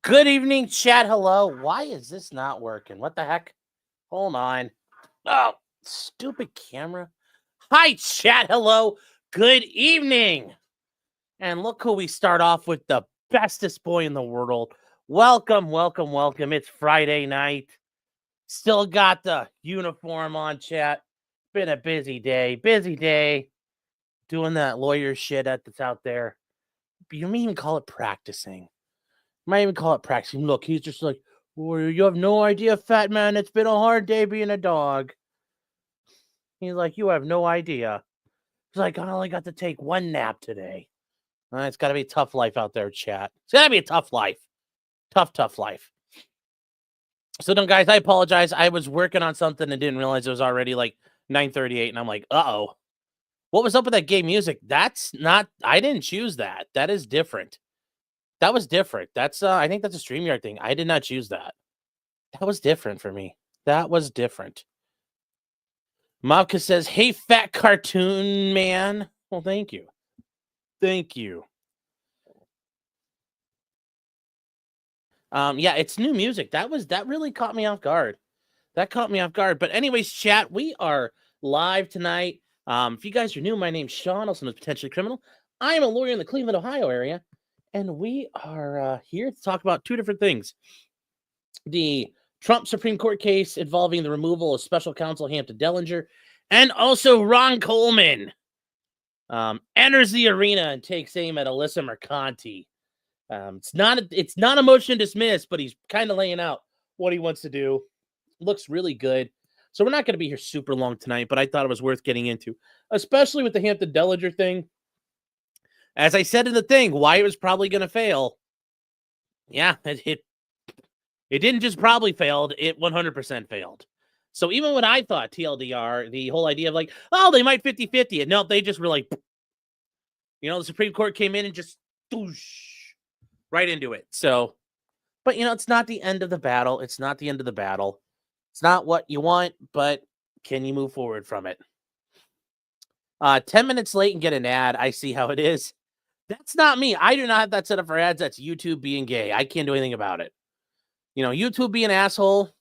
Good evening, chat. Hello. Why is this not working? What the heck? Hold on. Oh, stupid camera. Hi, chat. Hello. Good evening. And look who we start off with, the bestest boy in the world. Welcome, welcome, welcome. It's Friday night. Still got the uniform on, chat. Been a busy day. Doing that lawyer shit that's out there. You may even call it practicing. Might even call it practicing. Look, he's just like, well, you have no idea, fat man. It's been a hard day being a dog. He's like, you have no idea. He's like, I only got to take one nap today. It's got to be a tough life out there, chat. It's got to be a tough life. Tough life. So, guys, I apologize. I was working on something and didn't realize it was already like 9:38, and I'm like, uh-oh. What was up with that gay music? That's not, I didn't choose that. That is different. That was different. That's I think that's a StreamYard thing. I did not choose that. That was different for me. That was different. Mavka says, hey, fat cartoon man. Well, thank you. Thank you. Yeah, it's new music. That really caught me off guard. That caught me off guard. But anyways, chat, we are live tonight. If you guys are new, my name's Sean, also known as Potentially Criminal. I am a lawyer in the Cleveland, Ohio area. And we are here to talk about two different things. The Trump Supreme Court case involving the removal of Special Counsel Hampton Dellinger, and also Ron Coleman enters the arena and takes aim at Alyssa Mercante. It's not a motion to dismiss, but he's kind of laying out what he wants to do. Looks really good. So we're not going to be here super long tonight, but I thought it was worth getting into, especially with the Hampton Dellinger thing. As I said in the thing, why it was probably going to fail. Yeah, it didn't just probably failed. It 100% failed. So even when I thought TLDR, the whole idea of like, oh, they might 50-50 it. No, they just were like, the Supreme Court came in and just whoosh, right into it. So, but it's not the end of the battle. It's not the end of the battle. It's not what you want, but can you move forward from it? 10 minutes late and get an ad. I see how it is. That's not me. I do not have that set up for ads. That's YouTube being gay. I can't do anything about it. YouTube being an asshole.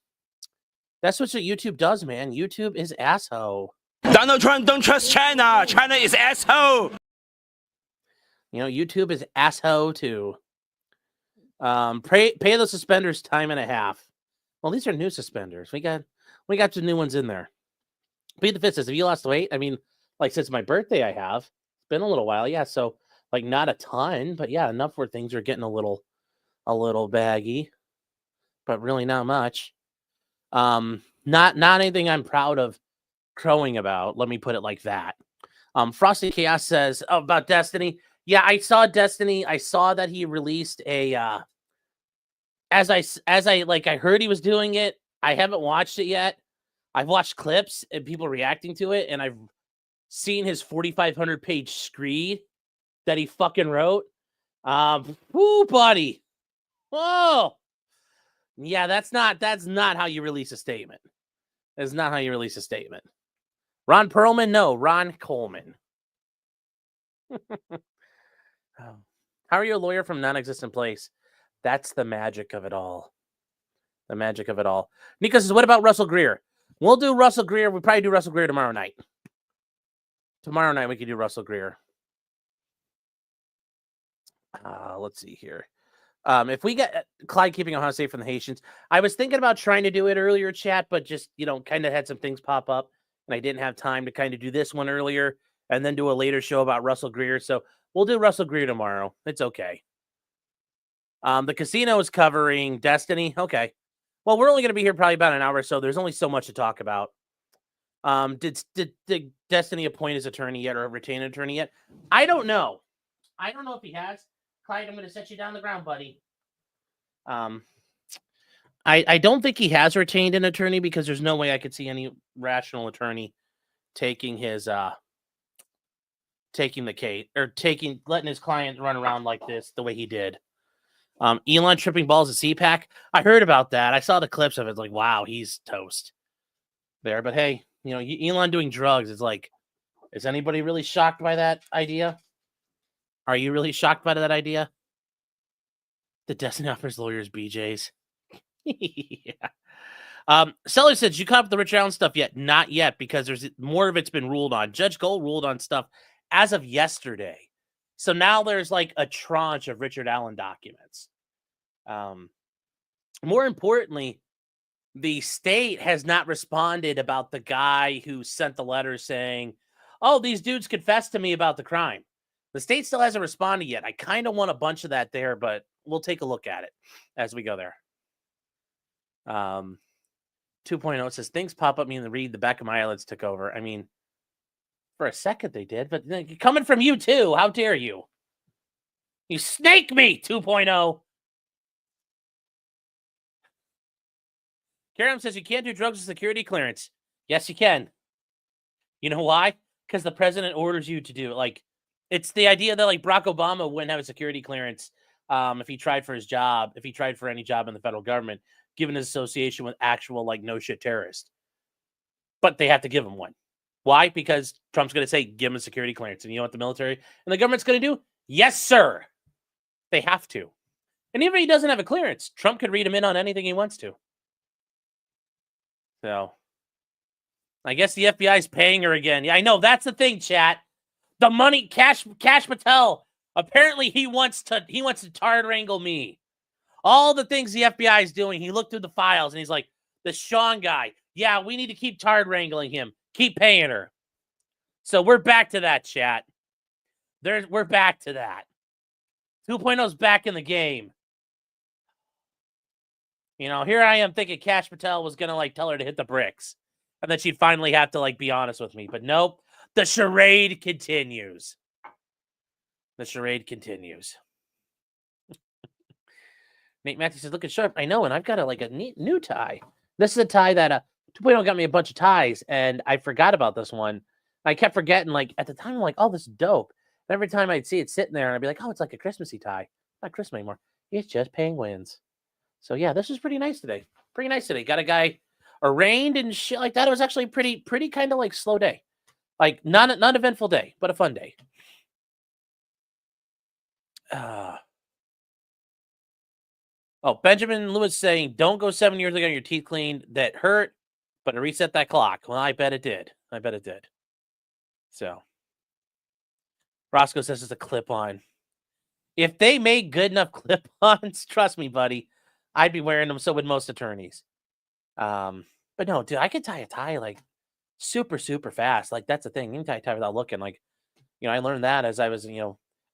That's what YouTube does, man. YouTube is asshole. Donald Trump don't trust China. China is asshole. YouTube is asshole too. Pay the suspenders time and a half. Well, these are new suspenders. We got some new ones in there. Pete the Fifth says, have you lost weight? I mean, like since my birthday, I have. It's been a little while, yeah. So like not a ton, but yeah, enough where things are getting a little baggy, but really not much. Not anything I'm proud of crowing about. Let me put it like that. Frosty Chaos says about Destiny. Yeah, I saw Destiny. I saw that he released a as I heard he was doing it. I haven't watched it yet. I've watched clips and people reacting to it, and I've seen his 4,500 page screed that he fucking wrote. Whoo, buddy. Oh. Yeah, that's not how you release a statement. That's not how you release a statement. Ron Perlman? No, Ron Coleman. How are you a lawyer from non-existent place? That's the magic of it all. The magic of it all. Nico says, what about Russell Greer? We'll do Russell Greer. We'll probably do Russell Greer tomorrow night. Tomorrow night we can do Russell Greer. Let's see here. If we get Clyde keeping Ohio safe from the Haitians, I was thinking about trying to do it earlier, chat, but just, kind of had some things pop up, and I didn't have time to kind of do this one earlier and then do a later show about Russell Greer. So we'll do Russell Greer tomorrow. It's okay. The casino is covering Destiny. Okay. Well, we're only going to be here probably about an hour, so there's only so much to talk about. Did Destiny appoint his attorney yet or retain an attorney yet? I don't know. I don't know if he has. Clyde, I'm going to set you down the ground, buddy. I don't think he has retained an attorney because there's no way I could see any rational attorney taking his letting his client run around like this the way he did. Elon tripping balls at CPAC. I heard about that. I saw the clips of it. It's like, wow, he's toast there. But hey, Elon doing drugs. It's like, is anybody really shocked by that idea? Are you really shocked by that idea? The Destiny offers lawyers BJs. Yeah. Seller says, you caught up with the Richard Allen stuff yet? Not yet, because there's more of it's been ruled on. Judge Gold ruled on stuff as of yesterday. So now there's like a tranche of Richard Allen documents. More importantly, the state has not responded about the guy who sent the letter saying, oh, these dudes confessed to me about the crime. The state still hasn't responded yet. I kind of want a bunch of that there, but we'll take a look at it as we go there. 2.0 says, things pop up me in the read. The back of my eyelids took over. I mean, for a second they did, but coming from you too. How dare you? You snake me, 2.0. Karam says you can't do drugs with security clearance. Yes, you can. You know why? Because the president orders you to do it. Like, it's the idea that like Barack Obama wouldn't have a security clearance if he tried for his job, if he tried for any job in the federal government, given his association with actual like no shit terrorists. But they have to give him one. Why? Because Trump's going to say, give him a security clearance. And you know what the military and the government's going to do? Yes, sir. They have to. And even if he doesn't have a clearance, Trump could read him in on anything he wants to. So, I guess the FBI is paying her again. Yeah, I know. That's the thing, chat. The money, Cash Patel. Apparently, he wants to tard wrangle me. All the things the FBI is doing, he looked through the files and he's like, the Sean guy. Yeah, we need to keep tard wrangling him. Keep paying her. So we're back to that, chat. We're back to that. 2.0's back in the game. You know, here I am thinking Cash Patel was going to, like, tell her to hit the bricks. And then she'd finally have to, like, be honest with me. But nope, the charade continues. The charade continues. Nate Matthews says, looking sharp. I know, and I've got a neat new tie. This is a tie that 2.0 got me a bunch of ties, and I forgot about this one. I kept forgetting, like, at the time, I'm like, oh, this is dope. And every time I'd see it sitting there, I'd be like, oh, it's like a Christmassy tie. Not Christmas anymore. It's just penguins. So, yeah, this is pretty nice today. Pretty nice today. Got a guy arraigned and shit like that. It was actually pretty kind of like slow day. Like, not an eventful day, but a fun day. Benjamin Lewis saying, don't go 7 years ago on your teeth cleaned. That hurt, but it reset that clock. Well, I bet it did. So, Roscoe says it's a clip-on. If they made good enough clip-ons, trust me, buddy, I'd be wearing them. So would most attorneys. But no, dude, I could tie a tie like super, super fast. Like, that's the thing. You can tie a tie without looking. Like, you know, I learned that as I was,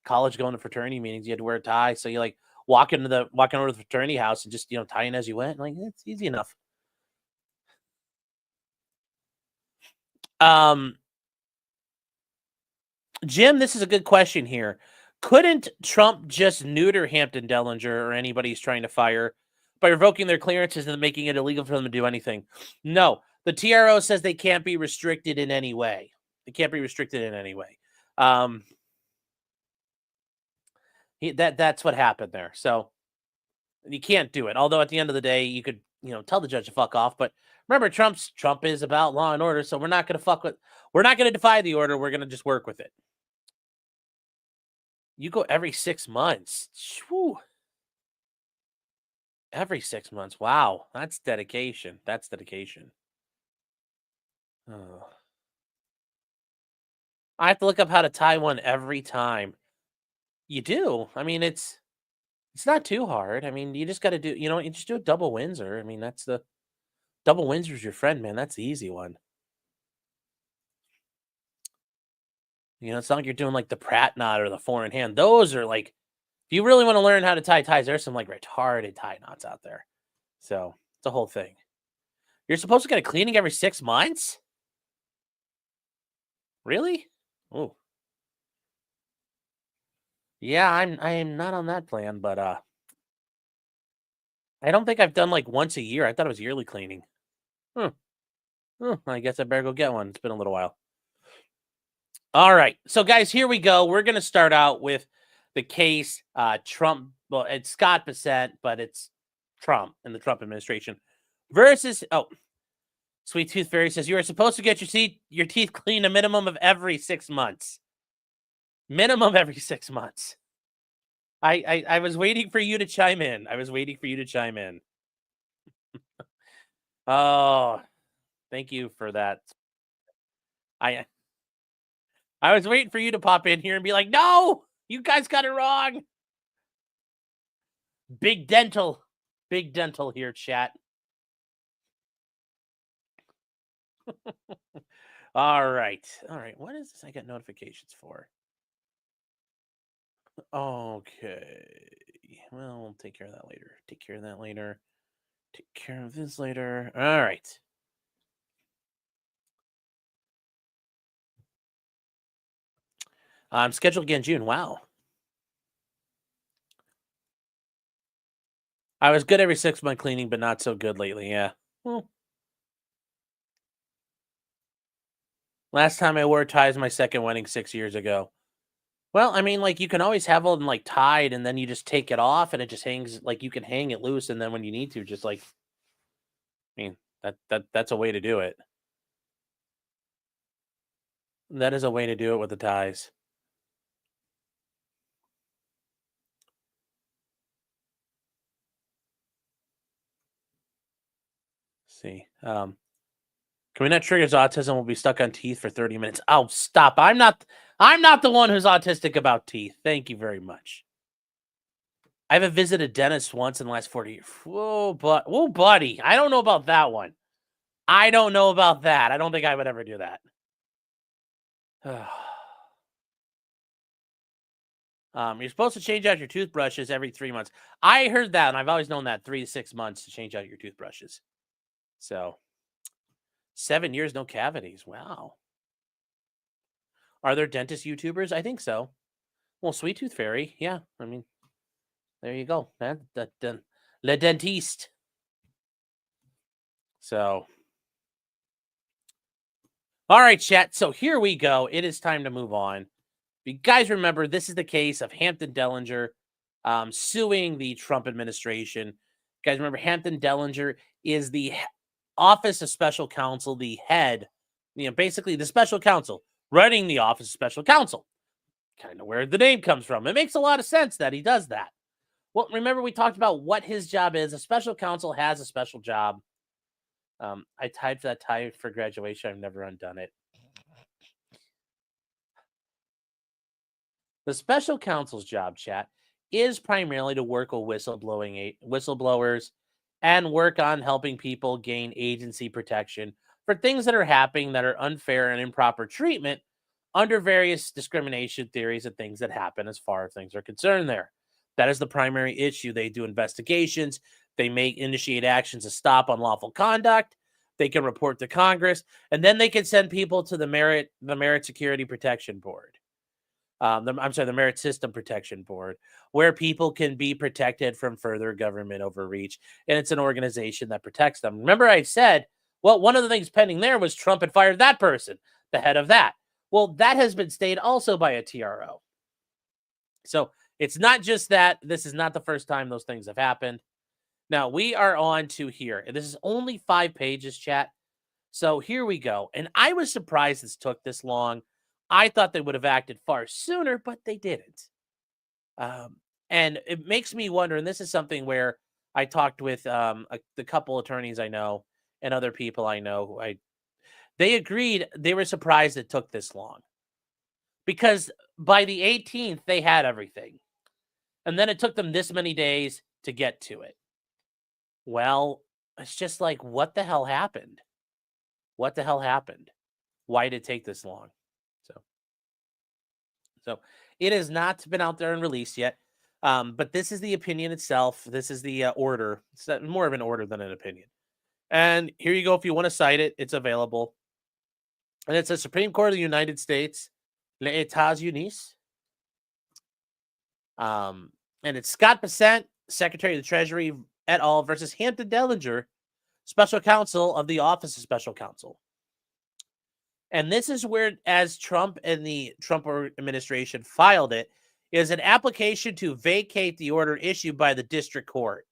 college going to fraternity meetings. You had to wear a tie. So you like walking over to the fraternity house and just, tying as you went. Like, it's easy enough. Jim, this is a good question here. Couldn't Trump just neuter Hampton Dellinger or anybody he's trying to fire by revoking their clearances and making it illegal for them to do anything? No. The TRO says they can't be restricted in any way. That's what happened there. So you can't do it. Although at the end of the day, you could, tell the judge to fuck off. But remember, Trump is about law and order, so we're not going to defy the order. We're going to just work with it. You go every 6 months. Whew. Every 6 months. Wow. That's dedication. Oh. I have to look up how to tie one every time. You do. I mean, it's not too hard. I mean, you just got to do, you just do a double Windsor. I mean, that's the double Windsor's your friend, man. That's the easy one. It's not like you're doing like the Pratt knot or the four in hand. Those are like, if you really want to learn how to tie ties, there's some like retarded tie knots out there. So it's a whole thing. You're supposed to get a cleaning every 6 months? Really? Oh. Yeah, I am not on that plan, but I don't think I've done like once a year. I thought it was yearly cleaning. I guess I better go get one. It's been a little while. All right. So, guys, here we go. We're going to start out with the case Trump. Well, it's Scott Bissett, but it's Trump and the Trump administration versus. Oh, Sweet Tooth Fairy says you are supposed to get your teeth cleaned a minimum of every 6 months. Minimum every 6 months. I was waiting for you to chime in. I was waiting for you to chime in. Oh, thank you for that. I was waiting for you to pop in here and be like, no, you guys got it wrong. Big dental here, chat. All right. What is this I get notifications for? Okay. Well, we'll take care of that later. Take care of this later. All right. I'm scheduled again June. Wow. I was good every 6-month cleaning, but not so good lately. Yeah. Well, last time I wore ties my second wedding 6 years ago. Well, I mean, like, you can always have them, like, tied, and then you just take it off, and it just hangs, like, you can hang it loose, and then when you need to, just, like, I mean, that's a way to do it. That is a way to do it with the ties. Let's see. Can we not trigger autism? We'll be stuck on teeth for 30 minutes. Oh, stop. I'm not the one who's autistic about teeth. Thank you very much. I haven't visited a dentist once in the last 40 years. Whoa, buddy. I don't know about that one. I don't know about that. I don't think I would ever do that. You're supposed to change out your toothbrushes every 3 months. I heard that, and I've always known that 3 to 6 months to change out your toothbrushes. So, 7 years, no cavities. Wow. Are there dentist YouTubers? I think so. Well, Sweet Tooth Fairy. Yeah, I mean, there you go. Le Dentiste. So, all right, chat. So here we go. It is time to move on. You guys remember, this is the case of Hampton Dellinger suing the Trump administration. You guys remember, Hampton Dellinger is the Office of Special Counsel, the head, basically the special counsel running the Office of Special Counsel. Kind of where the name comes from. It makes a lot of sense that he does that. Well, remember, we talked about what his job is. A special counsel has a special job. I tied for that tie for graduation. I've never undone it. The special counsel's job, chat, is primarily to work with whistleblowers and work on helping people gain agency protection for things that are happening that are unfair and improper treatment under various discrimination theories and things that happen as far as things are concerned there. That is the primary issue. They do investigations. They may initiate actions to stop unlawful conduct. They can report to Congress, and then they can send people to the Merit Security Protection Board. The Merit System Protection Board, where people can be protected from further government overreach. And it's an organization that protects them. Remember, I said, well, one of the things pending there was Trump had fired that person, the head of that. Well, that has been stayed also by a TRO. So it's not just that. This is not the first time those things have happened. Now, we are on to here. And this is only 5 pages, chat. So here we go. And I was surprised this took this long. I thought they would have acted far sooner, but they didn't. And it makes me wonder, and this is something where I talked with the couple attorneys I know and other people I know they agreed, they were surprised it took this long. Because by the 18th, they had everything. And then it took them this many days to get to it. Well, it's just like, what the hell happened? What the hell happened? Why did it take this long? So it has not been out there and released yet. But this is the opinion itself. This is the order. It's more of an order than an opinion. And here you go. If you want to cite it, it's available. And it's the Supreme Court of the United States, Les États-Unis. And it's Scott Bessent, Secretary of the Treasury et al. Versus Hampton Dellinger, Special Counsel of the Office of Special Counsel. And this is where, as Trump and the Trump administration filed it, is an application to vacate the order issued by the district court.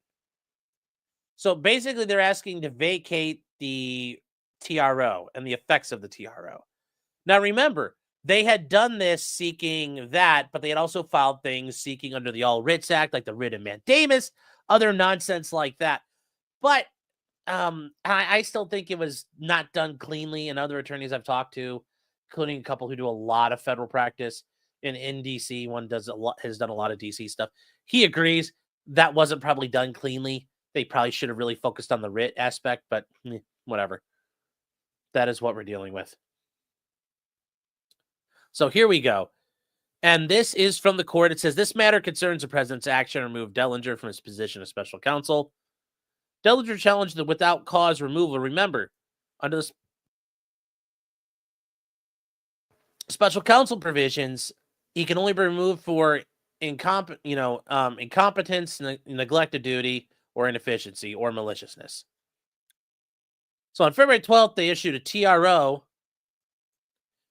So basically, they're asking to vacate the TRO and the effects of the TRO. Now, remember, They had done this seeking that, but they had also filed things seeking under the All Writs Act, like the Writ of Mandamus, other nonsense like that. But I still think it was not done cleanly. And other attorneys I've talked to, including a couple who do a lot of federal practice in DC, one has done a lot of DC stuff. He agrees that wasn't probably done cleanly. They probably should have really focused on the writ aspect, but whatever. That is what we're dealing with. So here we go. And this is from the court. It says, this matter concerns the president's action to remove Dellinger from his position as special counsel. Dellinger challenged the without cause removal. Remember, under the special counsel provisions, he can only be removed for incompetence, neglect of duty, or inefficiency, or maliciousness. So on February 12th, they issued a TRO,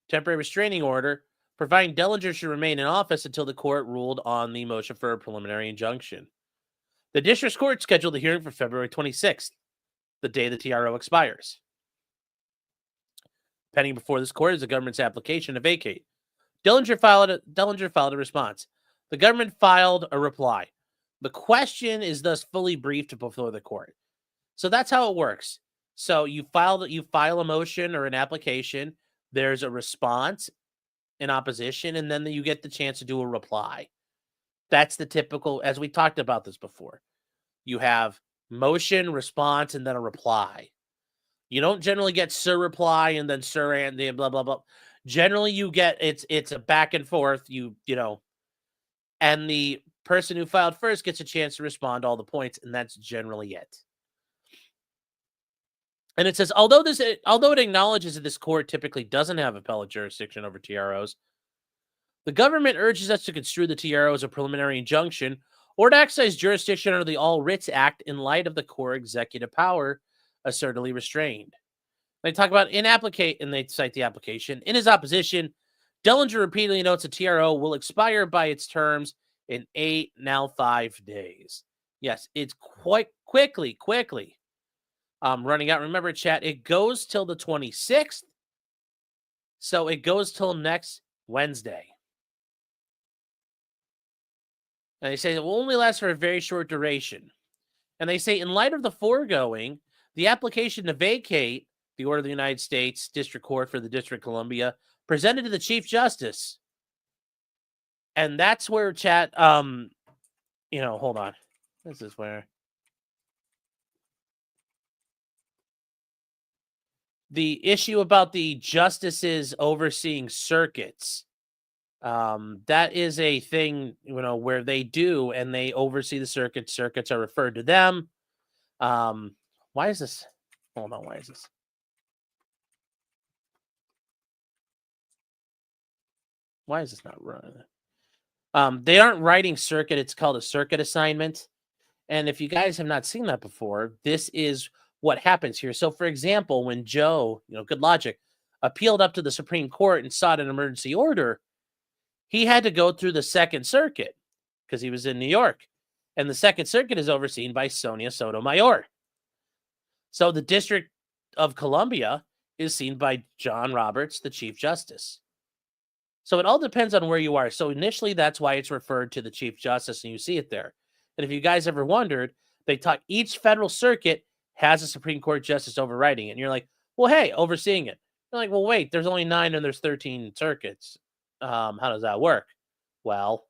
temporary restraining order, providing Dellinger should remain in office until the court ruled on the motion for a preliminary injunction. The district court scheduled the hearing for February 26th, the day the TRO expires. Pending before this court is the government's application to vacate. Dellinger filed a response. The government filed a reply. The question is thus fully briefed before the court. So that's how it works. So you file a motion or an application. There's a response in opposition, and then you get the chance to do a reply. That's the typical, as we talked about this before. You have motion, response, and then a reply. You don't generally get sir reply and then sir and the blah blah blah. Generally, you get it's a back and forth. And the person who filed first gets a chance to respond to all the points, and that's generally it. And it says, although it acknowledges that this court typically doesn't have appellate jurisdiction over TROs, the government urges us to construe the TRO as a preliminary injunction or to exercise jurisdiction under the All Writs Act in light of the core executive power assertedly restrained. They talk about and they cite the application. In his opposition, Dellinger repeatedly notes the TRO will expire by its terms in 8, now 5 days. Yes, it's quite quickly running out. Remember, chat, it goes till the 26th. So it goes till next Wednesday. And they say it will only last for a very short duration. And they say, in light of the foregoing, the application to vacate the order of the United States District Court for the District of Columbia presented to the Chief Justice. And that's where chat, hold on. This is where the issue about the justices overseeing circuits. That is a thing, where they do and they oversee the circuits. Circuits are referred to them. Why is this? Hold on. Why is this? Why is this not running? They aren't writing circuit. It's called a circuit assignment. And if you guys have not seen that before, this is what happens here. So, for example, when Joe, good logic, appealed up to the Supreme Court and sought an emergency order, he had to go through the Second Circuit because he was in New York. And the Second Circuit is overseen by Sonia Sotomayor. So the District of Columbia is seen by John Roberts, the Chief Justice. So it all depends on where you are. So initially, that's why it's referred to the Chief Justice, and you see it there. And if you guys ever wondered, each federal circuit has a Supreme Court justice overriding it. And you're like, well, hey, overseeing it. You're like, well, wait, there's only 9 and there's 13 circuits. How does that work? Well,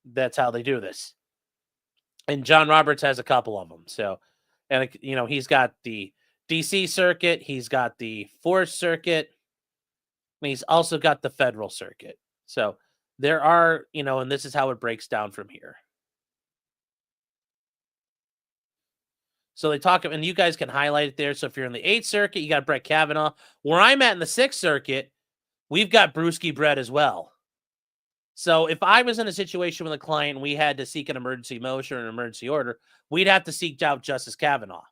that's how they do this. And John Roberts has a couple of them. So, and he's got the DC circuit, he's got the 4th circuit, and he's also got the federal circuit. So there are, and this is how it breaks down from here. So they talk, and you guys can highlight it there. So if you're in the 8th circuit, you got Brett Kavanaugh. Where I'm at in the 6th circuit, we've got Brewski Brett as well. So if I was in a situation with a client and we had to seek an emergency motion or an emergency order, we'd have to seek out Justice Kavanaugh.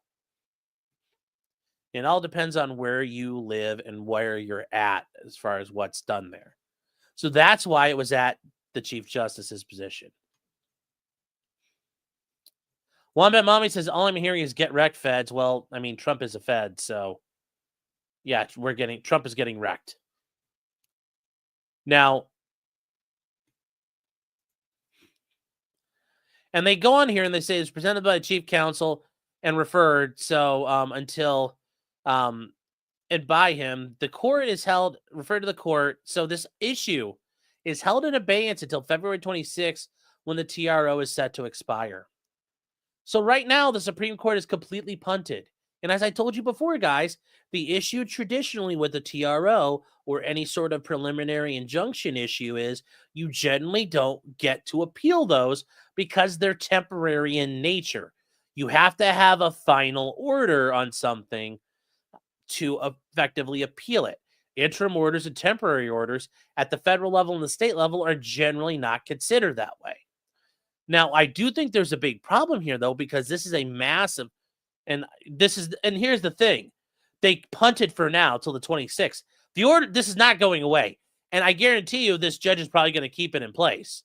It all depends on where you live and where you're at as far as what's done there. So that's why it was at the Chief Justice's position. Wombat Mommy says, all I'm hearing is get wrecked, feds. Well, I mean, Trump is a fed, so yeah, Trump is getting wrecked. Now, and they go on here and they say it's presented by the chief counsel and referred. So until and by him, the court is held, referred to the court. So this issue is held in abeyance until February 26th when the TRO is set to expire. So right now, the Supreme Court is completely punted. And as I told you before, guys, the issue traditionally with the TRO or any sort of preliminary injunction issue is you generally don't get to appeal those because they're temporary in nature. You have to have a final order on something to effectively appeal it. Interim orders and temporary orders at the federal level and the state level are generally not considered that way. Now, I do think there's a big problem here, though, because this is a massive, and here's the thing. They punted for now till the 26th. The order, this is not going away. And I guarantee you this judge is probably going to keep it in place.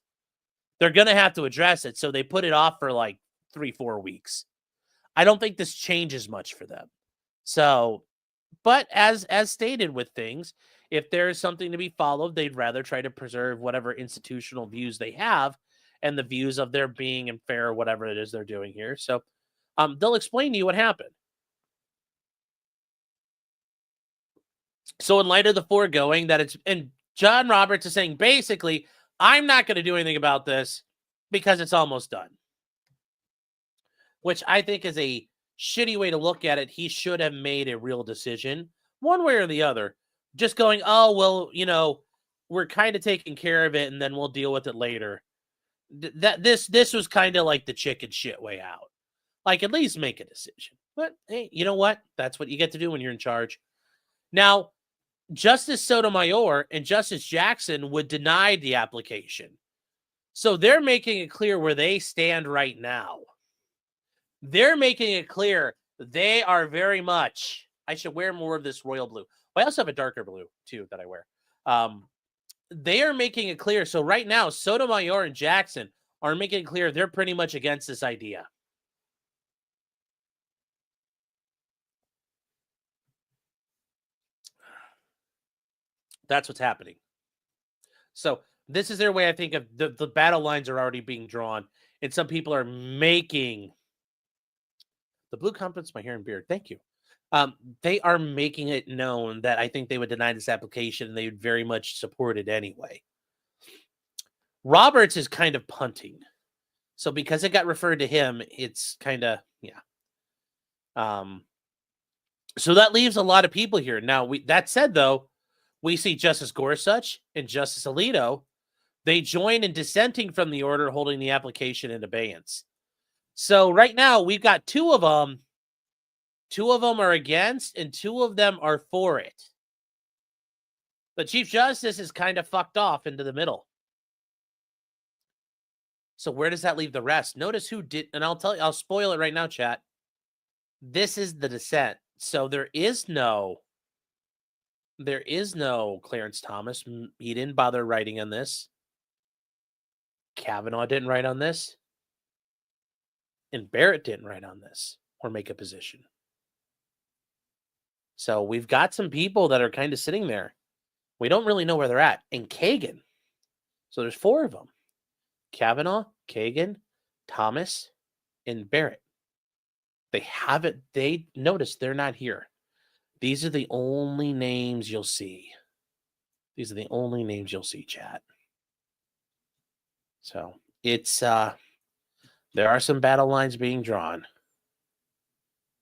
They're going to have to address it, so they put it off for like 3-4 weeks. I don't think this changes much for them. So, but as stated with things, if there is something to be followed, they'd rather try to preserve whatever institutional views they have and the views of their being and fair or whatever it is they're doing here. So they'll explain to you what happened. So in light of the foregoing, that it's, and John Roberts is saying, basically, I'm not going to do anything about this because it's almost done. Which I think is a shitty way to look at it. He should have made a real decision, one way or the other. Just going, oh, well, you know, we're kind of taking care of it and then we'll deal with it later. This was kind of like the chicken shit way out. Like, at least make a decision. But hey, you know what? That's what you get to do when you're in charge. Now, Justice Sotomayor and Justice Jackson would deny the application. So they're making it clear where they stand right now. They're making it clear they are very much, I should wear more of this royal blue. I also have a darker blue, too, that I wear. They are making it clear. So right now, Sotomayor and Jackson are making it clear they're pretty much against this idea. That's what's happening. So this is their way, I think, of the battle lines are already being drawn. And some people are making... The blue compliments my hair and beard. Thank you. They are making it known that I think they would deny this application and they would very much support it anyway. Roberts is kind of punting. So because it got referred to him, it's kind of, yeah. So that leaves a lot of people here. Now, that said, though, we see Justice Gorsuch and Justice Alito. They join in dissenting from the order holding the application in abeyance. So right now, we've got two of them. Two of them are against, and two of them are for it. The Chief Justice is kind of fucked off into the middle. So where does that leave the rest? Notice who did, and I'll tell you, I'll spoil it right now, chat. This is the dissent. So there is no Clarence Thomas. He didn't bother writing on this. Kavanaugh didn't write on this. And Barrett didn't write on this or make a position. So we've got some people that are kind of sitting there. We don't really know where they're at. And Kagan. So there's 4 of them. Kavanaugh, Kagan, Thomas, and Barrett. They notice they're not here. These are the only names you'll see. These are the only names you'll see, chat. So it's there are some battle lines being drawn.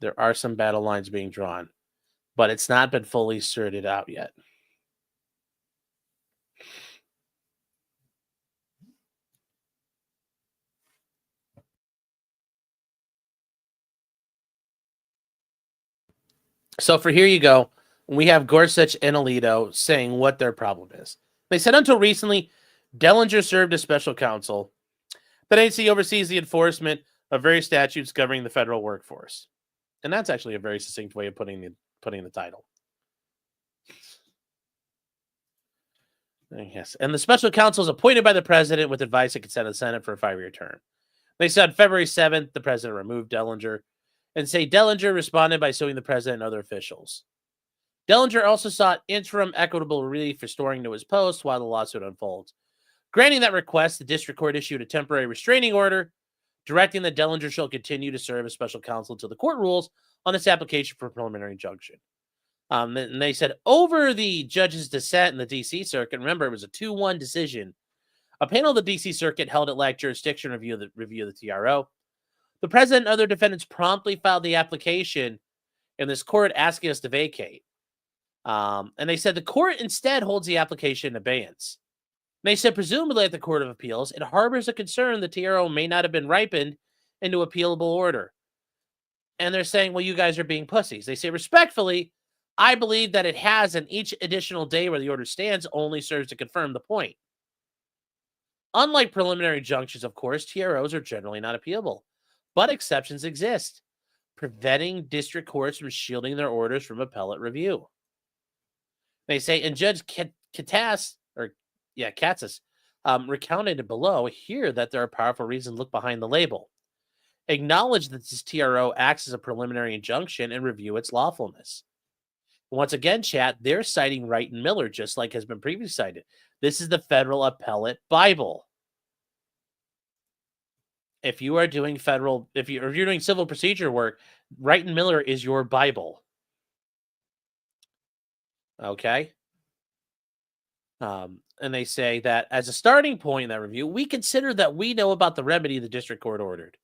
There are some battle lines being drawn, but it's not been fully sorted out yet. So for here you go. We have Gorsuch and Alito saying what their problem is. They said until recently, Dellinger served as special counsel. The agency oversees the enforcement of various statutes governing the federal workforce. And that's actually a very succinct way of putting the title. Yes. And the special counsel is appointed by the president with advice and consent of the Senate for a 5-year term. They said February 7th, the president removed Dellinger and say Dellinger responded by suing the president and other officials. Dellinger also sought interim equitable relief restoring to his post while the lawsuit unfolds. Granting that request, the district court issued a temporary restraining order directing that Dellinger shall continue to serve as special counsel until the court rules on its application for preliminary injunction. And they said over the judge's dissent in the D.C. Circuit, remember it was a 2-1 decision, a panel of the D.C. Circuit held it lacked jurisdiction to review the TRO. The president and other defendants promptly filed the application in this court asking us to vacate. And they said the court instead holds the application in abeyance. And they said presumably at the Court of Appeals, it harbors a concern the TRO may not have been ripened into appealable order. And they're saying, well, you guys are being pussies. They say respectfully, I believe that it has, and each additional day where the order stands only serves to confirm the point. Unlike preliminary injunctions, of course, TROs are generally not appealable, but exceptions exist, preventing district courts from shielding their orders from appellate review. They say, and Judge Katsas recounted below here that there are powerful reasons to look behind the label. Acknowledge that this TRO acts as a preliminary injunction and review its lawfulness. Once again, chat, they're citing Wright and Miller, just like has been previously cited. This is the federal appellate Bible. If you are doing if you're doing civil procedure work, Wright and Miller is your Bible. Okay? And they say that as a starting point in that review, we consider that we know about the remedy the district court ordered.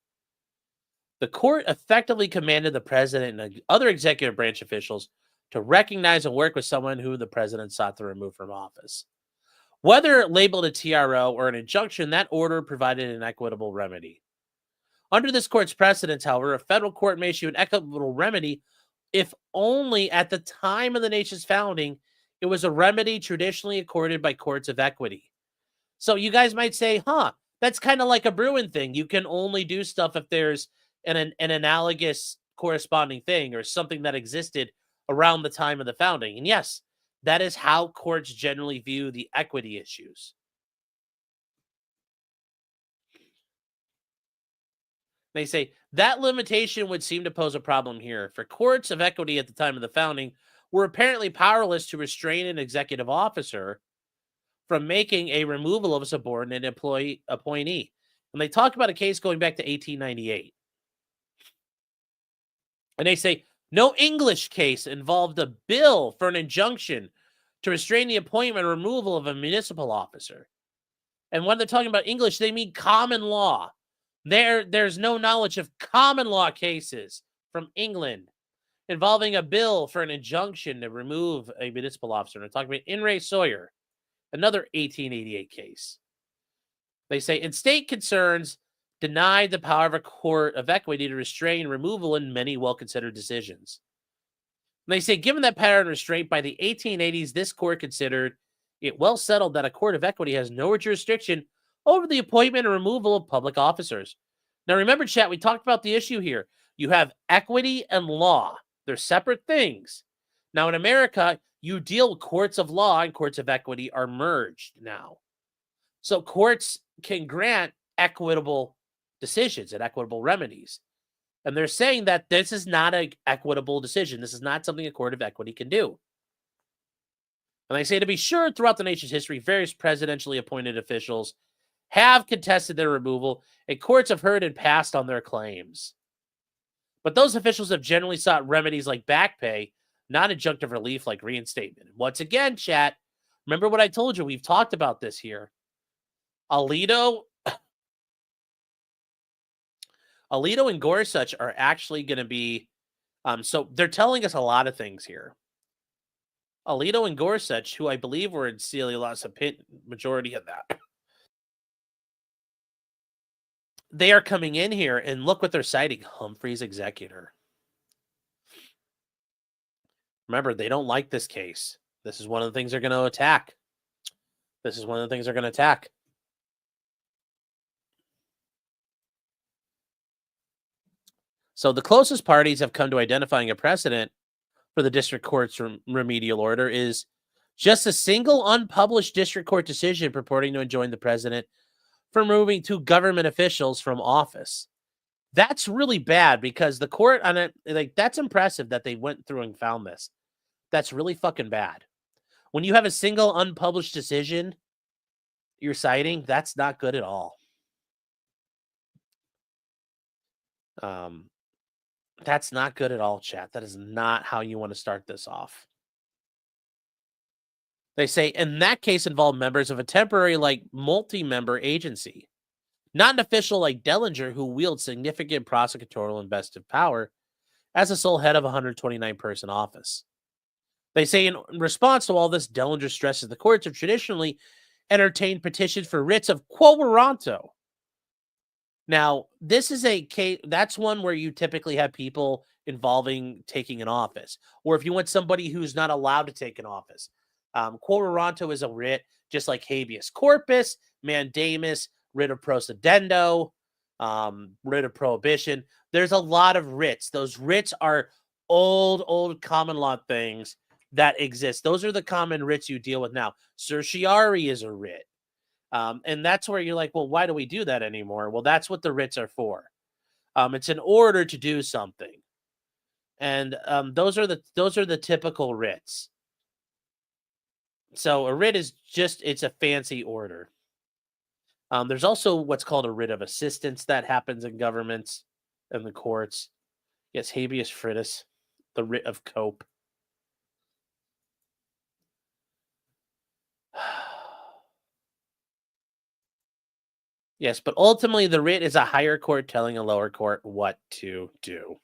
The court effectively commanded the president and other executive branch officials to recognize and work with someone who the president sought to remove from office. Whether labeled a TRO or an injunction, that order provided an equitable remedy. Under this court's precedents, however, a federal court may issue an equitable remedy if only at the time of the nation's founding it was a remedy traditionally accorded by courts of equity. So you guys might say, that's kind of like a Bruin thing. You can only do stuff if there's an analogous corresponding thing or something that existed around the time of the founding. And yes, that is how courts generally view the equity issues. They say that limitation would seem to pose a problem here. For courts of equity at the time of the founding were apparently powerless to restrain an executive officer from making a removal of a subordinate appointee. And they talk about a case going back to 1898. And they say, no English case involved a bill for an injunction to restrain the appointment or removal of a municipal officer. And when they're talking about English, they mean common law. There's no knowledge of common law cases from England involving a bill for an injunction to remove a municipal officer. They're talking about In re Sawyer, another 1888 case. They say, in state concerns, denied the power of a court of equity to restrain removal in many well-considered decisions. And they say, given that power and restraint by the 1880s, this court considered it well settled that a court of equity has no jurisdiction over the appointment or removal of public officers. Now, remember, chat, we talked about the issue here. You have equity and law. They're separate things. Now, in America, you deal with courts of law and courts of equity are merged now. So courts can grant equitable decisions and equitable remedies. And they're saying that this is not an equitable decision. This is not something a court of equity can do. And they say, to be sure, throughout the nation's history, various presidentially appointed officials have contested their removal, and courts have heard and passed on their claims. But those officials have generally sought remedies like back pay, not injunctive relief like reinstatement. Once again, chat, remember what I told you. We've talked about this here. Alito and Gorsuch are actually going to be, so they're telling us a lot of things here. Alito and Gorsuch, who I believe were in Celia Law's majority of that, they are coming in here and look what they're citing, Humphrey's executor. Remember, they don't like this case. This is one of the things they're going to attack. So the closest parties have come to identifying a precedent for the district court's remedial order is just a single unpublished district court decision purporting to enjoin the president from removing 2 government officials from office. That's really bad because the court on it, like, that's impressive that they went through and found this. that's really fucking bad. When you have a single unpublished decision you're citing, that's not good at all. That's not good at all, chat. That is not how you want to start this off. They say, in that case, involved members of a temporary, like, multi-member agency, not an official like Dellinger, who wields significant prosecutorial invested power as the sole head of a 129-person office. They say, in response to all this, Dellinger stresses the courts have traditionally entertained petitions for writs of quo warranto. Now, this is a case, that's one where you typically have people involving taking an office, or if you want somebody who's not allowed to take an office. Quo warranto is a writ, just like habeas corpus, mandamus, writ of procedendo, writ of prohibition. There's a lot of writs. Those writs are old common law things that exist. Those are the common writs you deal with now. Certiorari is a writ. And that's where you're like, well, why do we do that anymore? Well, that's what the writs are for. It's an order to do something. And those are the typical writs. So a writ is just, it's a fancy order. There's also what's called a writ of assistance that happens in governments and the courts. Yes, habeas fritus, the writ of cope. Yes, but ultimately the writ is a higher court telling a lower court what to do.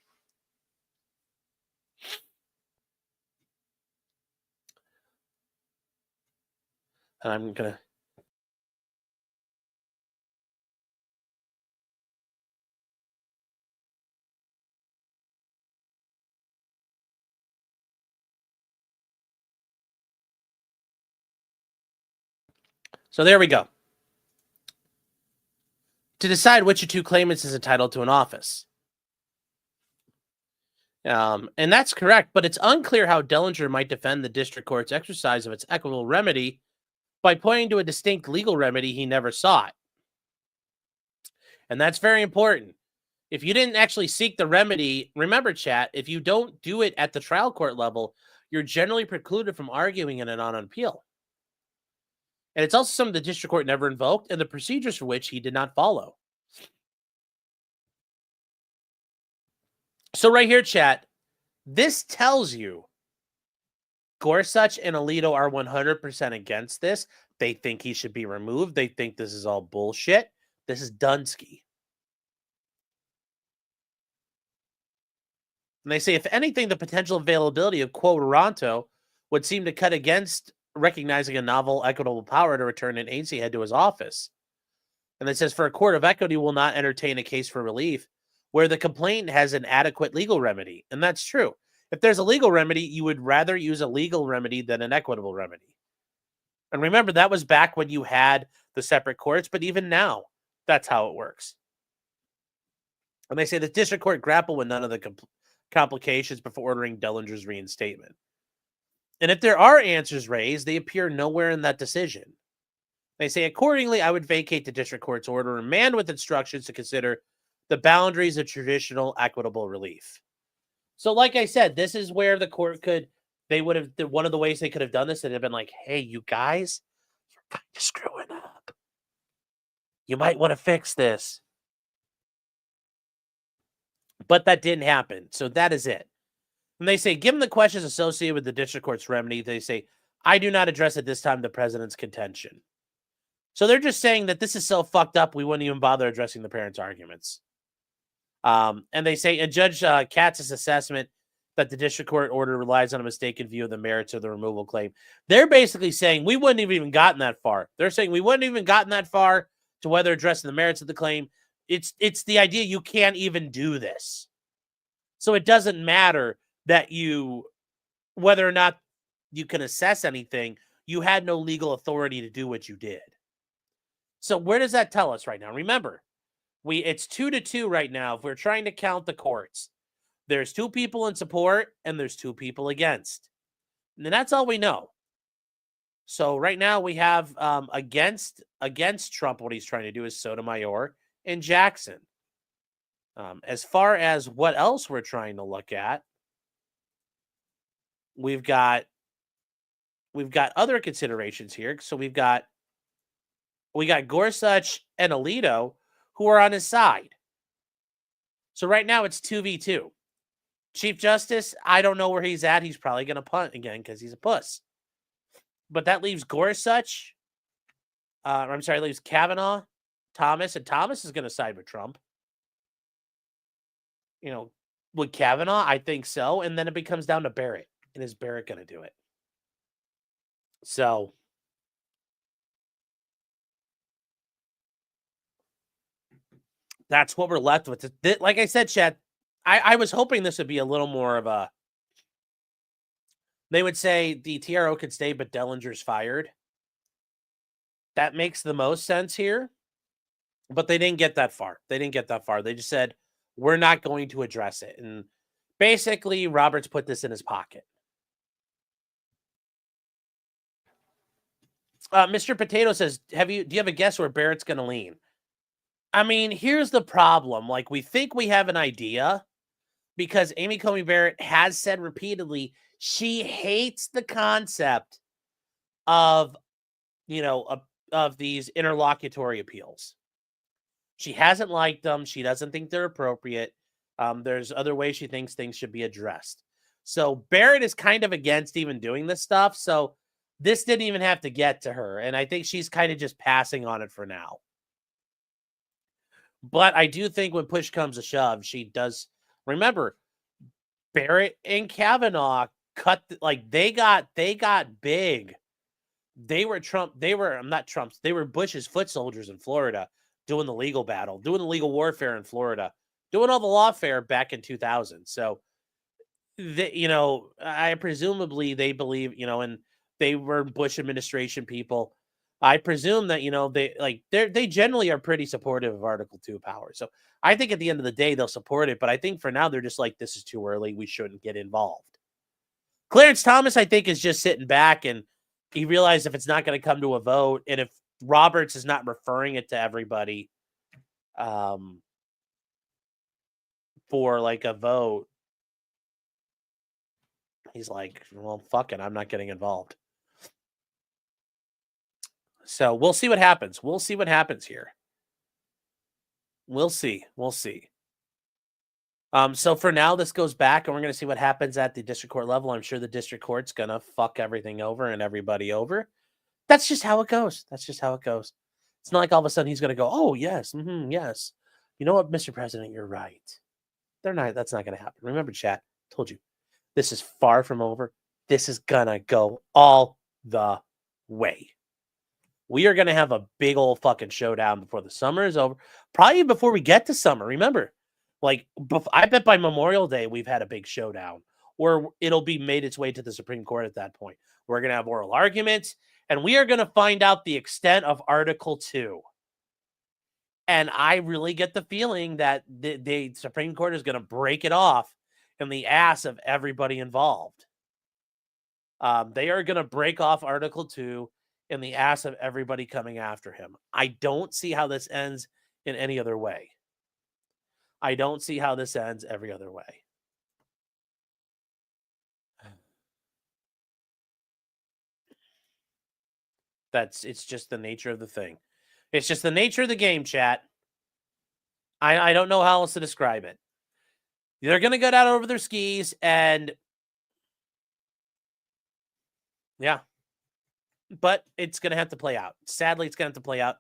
And I'm going to... So there we go. To decide which of two claimants is entitled to an office. And that's correct, but it's unclear how Dellinger might defend the district court's exercise of its equitable remedy by pointing to a distinct legal remedy he never sought. And that's very important. If you didn't actually seek the remedy, remember, chat, if you don't do it at the trial court level, you're generally precluded from arguing in it on appeal. And it's also something the district court never invoked, and the procedures for which he did not follow. So right here, chat, this tells you Gorsuch and Alito are 100% against this. They think he should be removed. They think this is all bullshit. This is Dunsky. And they say, if anything, the potential availability of quo warranto would seem to cut against recognizing a novel equitable power to return an agency head to his office. And it says, for a court of equity will not entertain a case for relief where the complainant has an adequate legal remedy. And that's true. If there's a legal remedy, you would rather use a legal remedy than an equitable remedy. And remember, that was back when you had the separate courts, but even now, that's how it works. And they say the district court grappled with none of the complications before ordering Dellinger's reinstatement. And if there are answers raised, they appear nowhere in that decision. They say, accordingly, I would vacate the district court's order and remand with instructions to consider the boundaries of traditional equitable relief. So like I said, this is where the court could, they would have, one of the ways they could have done this, they'd have been like, hey, you guys, you're kind of screwing up. You might want to fix this. But that didn't happen. So that is it. And they say, given the questions associated with the district court's remedy, they say, I do not address at this time the president's contention. So they're just saying that this is so fucked up, we wouldn't even bother addressing the parents' arguments. And they say, and Judge Katz's assessment that the district court order relies on a mistaken view of the merits of the removal claim. They're basically saying we wouldn't have even gotten that far. They're saying we wouldn't have even gotten that far to whether addressing the merits of the claim. It's the idea you can't even do this. So it doesn't matter that whether or not you can assess anything, you had no legal authority to do what you did. So where does that tell us right now? Remember, it's 2-2 right now. If we're trying to count the courts, there's 2 people in support and there's 2 people against. And that's all we know. So right now we have against Trump, what he's trying to do is Sotomayor and Jackson. As far as what else we're trying to look at, we've got other considerations here. So we got Gorsuch and Alito who are on his side. So right now it's 2v2. Chief Justice, I don't know where he's at. He's probably going to punt again because he's a puss. But that leaves Gorsuch. Leaves Kavanaugh, Thomas, and Thomas is going to side with Trump. With Kavanaugh, I think so. And then it becomes down to Barrett. And is Barrett going to do it? So that's what we're left with. Like I said, Chad, I was hoping this would be a little more of a. They would say the TRO could stay, but Dellinger's fired. That makes the most sense here. But they didn't get that far. They just said, we're not going to address it. And basically, Roberts put this in his pocket. Mr. Potato says, do you have a guess where Barrett's going to lean? I mean, here's the problem. Like, we think we have an idea because Amy Coney Barrett has said repeatedly she hates the concept of, of these interlocutory appeals. She hasn't liked them. She doesn't think they're appropriate. There's other ways she thinks things should be addressed. So Barrett is kind of against even doing this stuff. So this didn't even have to get to her. And I think she's kind of just passing on it for now. But I do think when push comes to shove, she does. Remember, Barrett and Kavanaugh they got big. They were they were Bush's foot soldiers in Florida doing the legal battle, doing the legal warfare in Florida, doing all the lawfare back in 2000. So, I presumably they believe, and they were Bush administration people. I presume that, they generally are pretty supportive of Article 2 power. So I think at the end of the day, they'll support it. But I think for now, they're just like, this is too early. We shouldn't get involved. Clarence Thomas, I think, is just sitting back and he realized if it's not going to come to a vote and if Roberts is not referring it to everybody for like a vote, he's like, well, fuck it. I'm not getting involved. So we'll see what happens. We'll see what happens here. We'll see. So for now, this goes back, and we're going to see what happens at the district court level. I'm sure the district court's going to fuck everything over and everybody over. That's just how it goes. It's not like all of a sudden he's going to go, oh, yes, yes. You know what, Mr. President, you're right. That's not going to happen. Remember, chat, told you, this is far from over. This is going to go all the way. We are going to have a big old fucking showdown before the summer is over. Probably before we get to summer. Remember, I bet by Memorial Day we've had a big showdown, or it'll be made its way to the Supreme Court at that point. We're going to have oral arguments, and we are going to find out the extent of Article 2. And I really get the feeling that the Supreme Court is going to break it off in the ass of everybody involved. They are going to break off Article 2 in the ass of everybody coming after him. I don't see how this ends in any other way. I don't see how this ends every other way. It's just the nature of the thing. It's just the nature of the game, chat. I don't know how else to describe it. They're going to go down over their skis and yeah. But it's going to have to play out. Sadly, it's going to have to play out.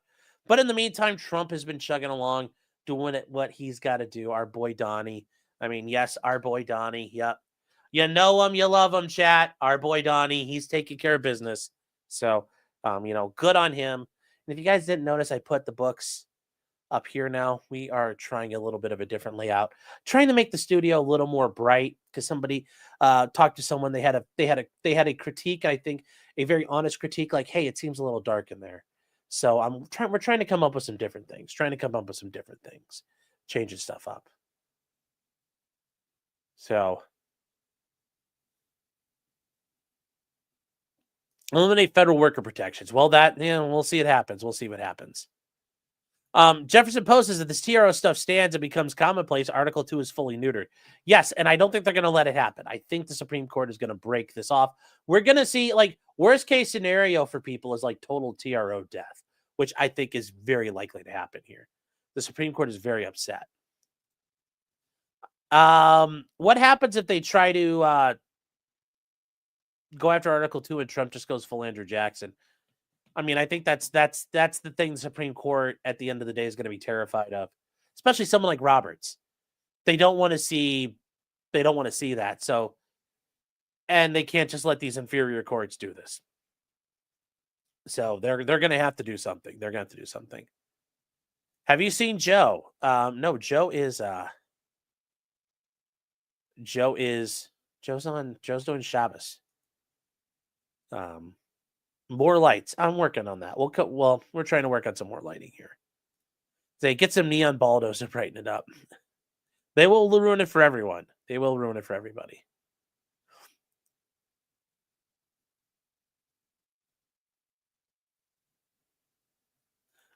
But in the meantime, Trump has been chugging along, doing what he's got to do. Our boy Donnie. I mean, yes, our boy Donnie. Yep. You know him, you love him, chat. Our boy Donnie, he's taking care of business. So, good on him. And if you guys didn't notice, I put the books up here now. We are trying a little bit of a different layout, trying to make the studio a little more bright because somebody talked to someone. They had a critique. I think a very honest critique, like, hey, it seems a little dark in there. So we're trying to come up with some different things, changing stuff up. So eliminate federal worker protections. Well, we'll see it happens. We'll see what happens. Jefferson Post says that this TRO stuff stands and becomes commonplace. Article 2 is fully neutered. Yes, and I don't think they're going to let it happen. I think the Supreme Court is going to break this off. We're going to see, like, worst case scenario for people is like total TRO death, which I think is very likely to happen here. The Supreme Court is very upset. What happens if they try to go after Article 2 and Trump just goes full Andrew Jackson? I mean, I think that's the thing the Supreme Court at the end of the day is going to be terrified of, especially someone like Roberts. They don't want to see that. So, and they can't just let these inferior courts do this. So they're going to have to do something. They're going to have to do something. Have you seen Joe? No, Joe's doing Shabbos. More lights. I'm working on that. We're trying to work on some more lighting here. They get some neon baldos to brighten it up. They will ruin it for everyone. They will ruin it for everybody.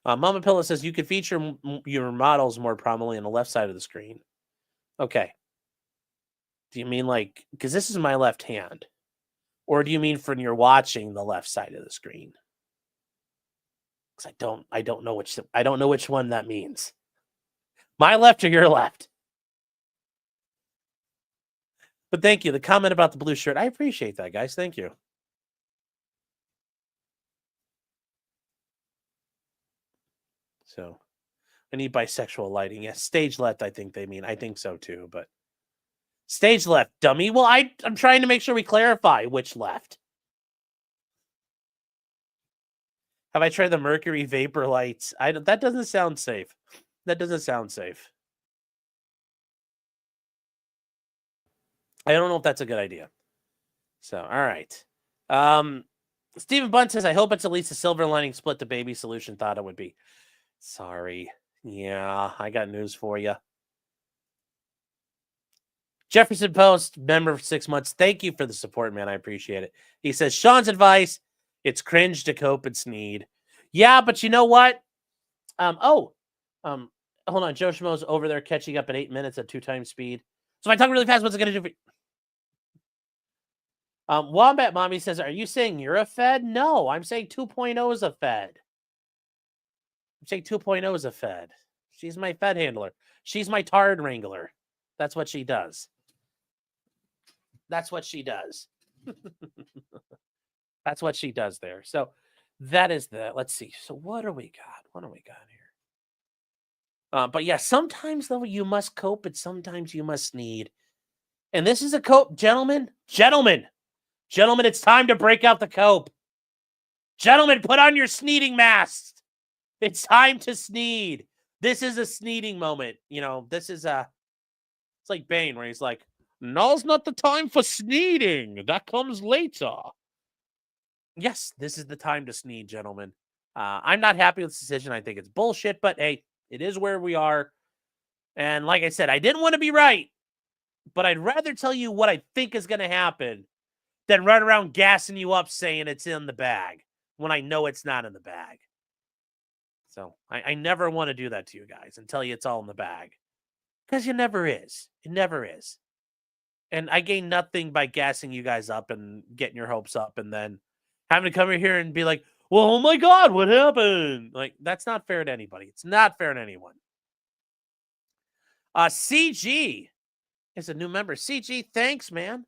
Mama Pillow says you could feature your models more prominently on the left side of the screen. Okay. Do you mean like, because this is my left hand? Or do you mean when you're watching the left side of the screen? Because I don't know which one that means. My left or your left? But thank you. The comment about the blue shirt, I appreciate that, guys. Thank you. So, I need bisexual lighting. Yes, stage left, I think they mean. I think so too, but stage left, dummy. Well, I'm trying to make sure we clarify which left. Have I tried the mercury vapor lights? That doesn't sound safe. That doesn't sound safe. I don't know if that's a good idea. So, all right. Stephen Bunt says, I hope it's at least a silver lining split the baby solution thought it would be. Sorry. Yeah, I got news for you. Jefferson Post, member for 6 months. Thank you for the support, man. I appreciate it. He says, Sean's advice, it's cringe to cope and Sneed. Yeah, but you know what? Hold on. Joe Schmo's over there catching up at 8 minutes at 2 times speed. So if I talk really fast, what's it going to do for you? Wombat Mommy says, are you saying you're a Fed? No, I'm saying 2.0 is a Fed. I'm saying 2.0 is a Fed. She's my Fed handler. She's my Tard Wrangler. That's what she does. That's what she does. That's what she does there. So that is let's see. So what do we got? What do we got here? But yeah, sometimes though you must cope and sometimes you must Sneed. And this is a cope, gentlemen, it's time to break out the cope. Gentlemen, put on your sneeding masks. It's time to Sneed. This is a sneeding moment. You know, this is it's like Bane where he's like, now's not the time for sneeding. That comes later. Yes, this is the time to Sneed, gentlemen. I'm not happy with this decision. I think it's bullshit, but hey, it is where we are. And like I said, I didn't want to be right, but I'd rather tell you what I think is going to happen than run around gassing you up saying it's in the bag when I know it's not in the bag. So I never want to do that to you guys and tell you it's all in the bag. Because it never is. It never is. And I gain nothing by gassing you guys up and getting your hopes up and then having to come in here and be like, well, oh my God, what happened? Like, that's not fair to anybody. It's not fair to anyone. CG is a new member. CG, thanks, man.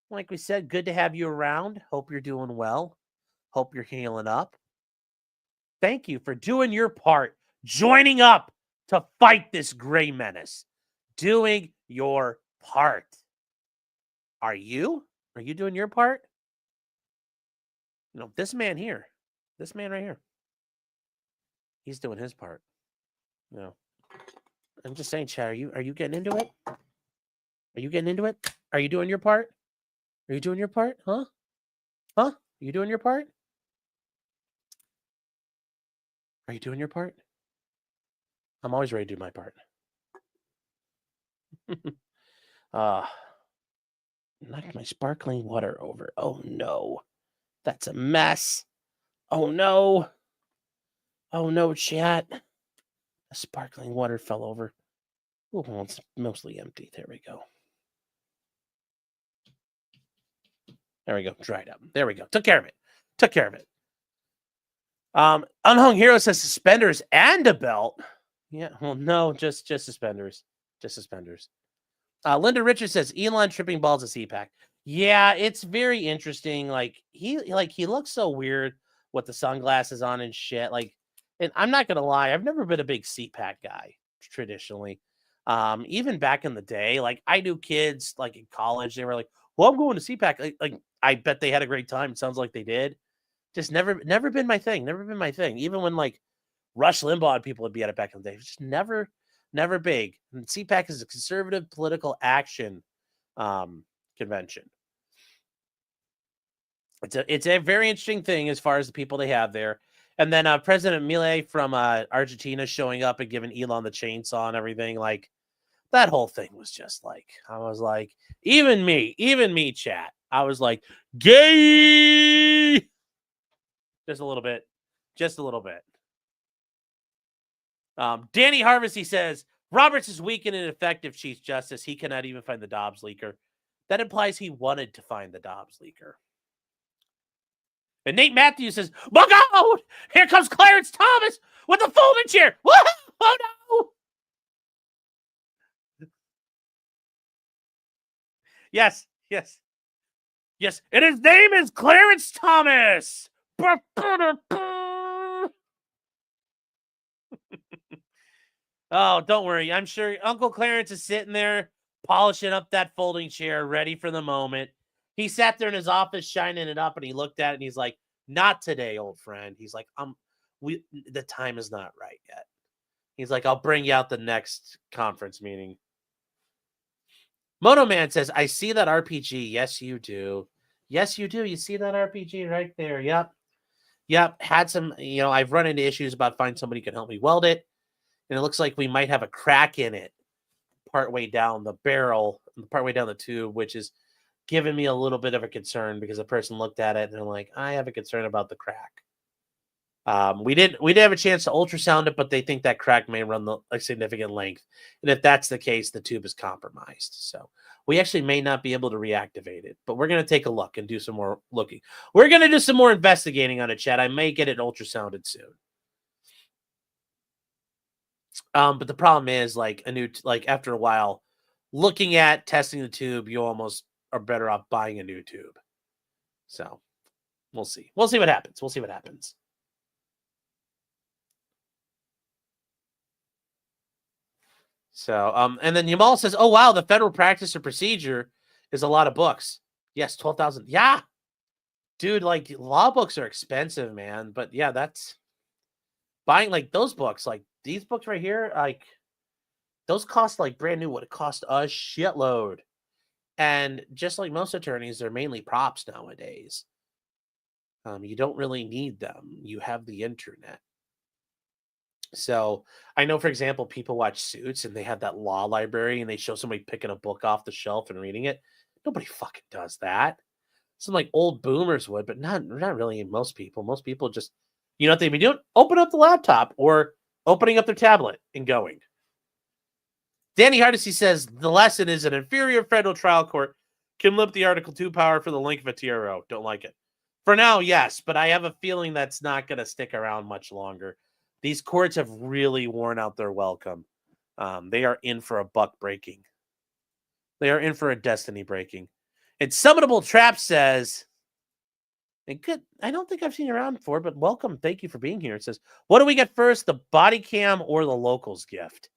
Like we said, good to have you around. Hope you're doing well. Hope you're healing up. Thank you for doing your part, joining up to fight this gray menace. Doing your part. Are you? Are you doing your part? No, this man here. This man right here. He's doing his part. No. I'm just saying, Chad, are you getting into it? Are you getting into it? Are you doing your part? Are you doing your part? Huh? Huh? Are you doing your part? Are you doing your part? I'm always ready to do my part. Knocked my sparkling water over. Oh no. That's a mess. Oh no. Oh no, chat. A sparkling water fell over. Oh, well, it's mostly empty. There we go. There we go. Dried up. There we go. Took care of it. Took care of it. Unhung Hero says suspenders and a belt. Yeah, well, no, just suspenders. Just suspenders. Linda Richards says Elon tripping balls at CPAC. Yeah, it's very interesting. Like he looks so weird with the sunglasses on and shit. Like, and I'm not gonna lie, I've never been a big CPAC guy traditionally. Even back in the day, like I knew kids like in college, they were like, "Well, I'm going to CPAC." Like I bet they had a great time. It sounds like they did. Just never been my thing. Never been my thing. Even when like Rush Limbaugh and people would be at it back in the day, just never big. And CPAC is a conservative political action convention. It's a very interesting thing as far as the people they have there. And then President Milei from Argentina showing up and giving Elon the chainsaw and everything. Like that whole thing was just like, I was like, even me, chat. I was like, gay. Just a little bit. Danny Harvesty says, Roberts is weak and ineffective, Chief Justice. He cannot even find the Dobbs leaker. That implies he wanted to find the Dobbs leaker. And Nate Matthews says, look out! Here comes Clarence Thomas with the folding chair. Woo! Oh, no! Yes. And his name is Clarence Thomas. Oh, don't worry. I'm sure Uncle Clarence is sitting there polishing up that folding chair, ready for the moment. He sat there in his office shining it up, and he looked at it, and he's like, not today, old friend. He's like, the time is not right yet. He's like, I'll bring you out the next conference meeting. Moto Man says, I see that RPG. Yes, you do. Yes, you do. You see that RPG right there. Yep. Had some, I've run into issues about finding somebody who can help me weld it. And it looks like we might have a crack in it partway down the barrel, partway down the tube, which is giving me a little bit of a concern because the person looked at it and they're like, I have a concern about the crack. We did have a chance to ultrasound it, but they think that crack may run a significant length. And if that's the case, the tube is compromised. So we actually may not be able to reactivate it, but we're going to take a look and do some more looking. We're going to do some more investigating on it, Chad. I may get it ultrasounded soon. But the problem is after a while, looking at testing the tube, you almost are better off buying a new tube. So we'll see. We'll see what happens. So, and then Yamal says, oh, wow, the federal practice or procedure is a lot of books. Yes, 12,000. Yeah. Dude, like law books are expensive, man. But yeah, that's buying like those books, like these books right here, like those cost like brand new what it cost a shitload. And just like most attorneys, they're mainly props nowadays. You don't really need them. You have the internet. So I know, for example, people watch Suits and they have that law library and they show somebody picking a book off the shelf and reading it. Nobody fucking does that. Some like old boomers would, but not really most people. Most people just, what they'd be doing? Open up the laptop or opening up their tablet and going. Danny Hardesty says the lesson is an inferior federal trial court can limit the Article 2 power for the length of a TRO. Don't like it. For now, yes, but I have a feeling that's not going to stick around much longer. These courts have really worn out their welcome. They are in for a buck breaking. They are in for a destiny breaking. And Summonable Trap says, and good, I don't think I've seen you around before, but welcome. Thank you for being here. It says, what do we get first, the body cam or the locals gift?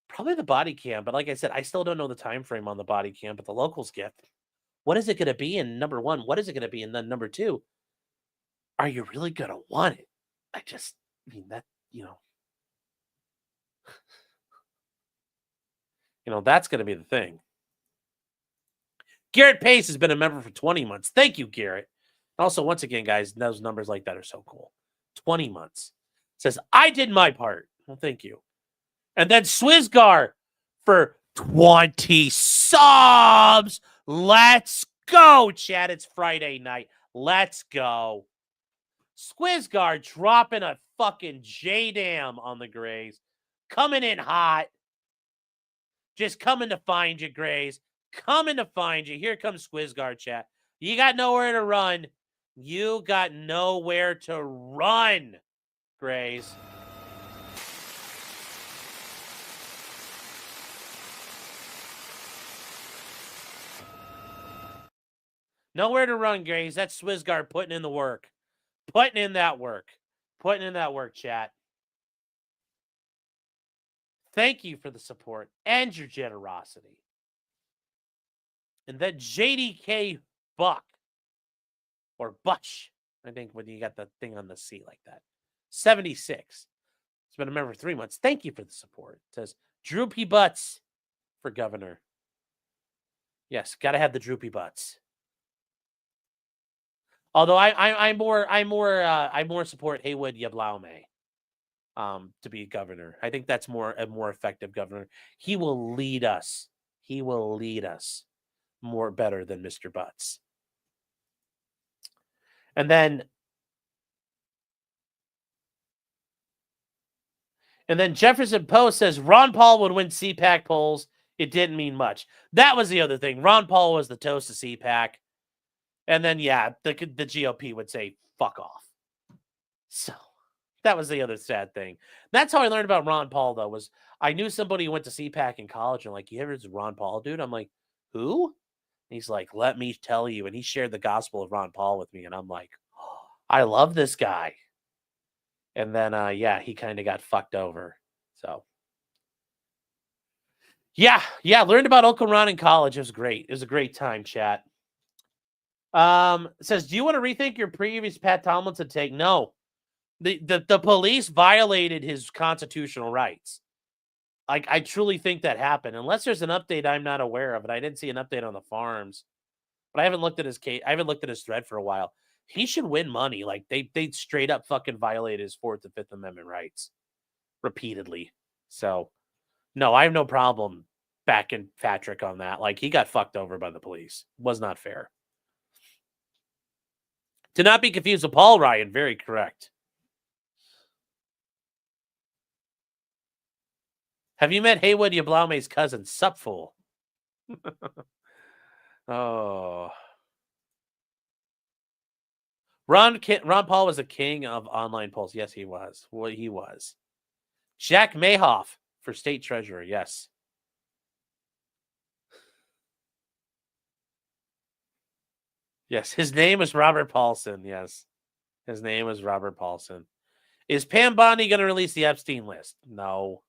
Probably the body cam, but like I said, I still don't know the time frame on the body cam, but the locals gift, what is it going to be in number one? What is it going to be in then number two? Are you really going to want it? That's going to be the thing. Garrett Pace has been a member for 20 months. Thank you, Garrett. Also, once again, guys, those numbers like that are so cool. 20 months. Says, I did my part. Well, thank you. And then Swizgar for 20 subs. Let's go, Chad. It's Friday night. Let's go. Squizguard dropping a fucking J-Dam on the Grays. Coming in hot. Just coming to find you, Grays. Coming to find you. Here comes Squizguard, chat. You got nowhere to run. You got nowhere to run, Grays. Nowhere to run, Grays. That's Squizguard putting in the work. Putting in that work. Putting in that work, chat. Thank you for the support and your generosity. And then JDK Buck. Or Butch. I think when you got the thing on the C like that. 76. It's been a member for 3 months. Thank you for the support. It says droopy butts for governor. Yes, gotta have the droopy butts. Although I more support Haywood Yablaume to be governor. I think that's a more effective governor. He will lead us. He will lead us more better than Mr. Butts. And then Jefferson Post says Ron Paul would win CPAC polls. It didn't mean much. That was the other thing. Ron Paul was the toast of CPAC. And then, yeah, the GOP would say, fuck off. So that was the other sad thing. That's how I learned about Ron Paul, though, was I knew somebody who went to CPAC in college. And like, you ever heard of Ron Paul, dude? I'm like, who? And he's like, let me tell you. And he shared the gospel of Ron Paul with me. And I'm like, oh, I love this guy. And then, yeah, he kind of got fucked over. So, yeah, learned about Uncle Ron in college. It was great. It was a great time, chat. Says, do you want to rethink your previous Pat Tomlinson take? No. The police violated his constitutional rights. Like, I truly think that happened. Unless there's an update I'm not aware of, and I didn't see an update on the farms. But I haven't looked at his case. I haven't looked at his thread for a while. He should win money. Like, they straight up fucking violated his 4th and 5th Amendment rights repeatedly. So, no, I have no problem backing Patrick on that. Like, he got fucked over by the police. Was not fair. To not be confused with Paul Ryan, very correct. Have you met Haywood Yablaume's cousin, Supfool? Oh. Ron Paul was a king of online polls. Yes, he was. Well, he was. Jack Mayhoff for state treasurer. Yes. Yes, his name is Robert Paulson. Yes. His name is Robert Paulson. Is Pam Bondi going to release the Epstein list? No.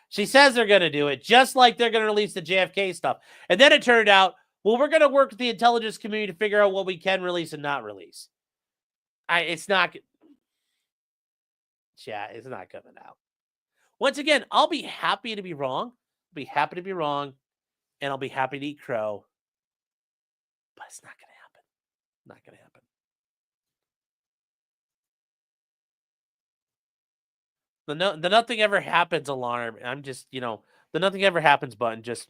She says they're going to do it, just like they're going to release the JFK stuff. And then it turned out, well, we're going to work with the intelligence community to figure out what we can release and not release. It's not. Chat, it's not coming out. Once again, I'll be happy to be wrong. I'll be happy to be wrong. And I'll be happy to eat crow. But it's not going to happen. Not going to happen. The nothing ever happens alarm. I'm just, the nothing ever happens button. Just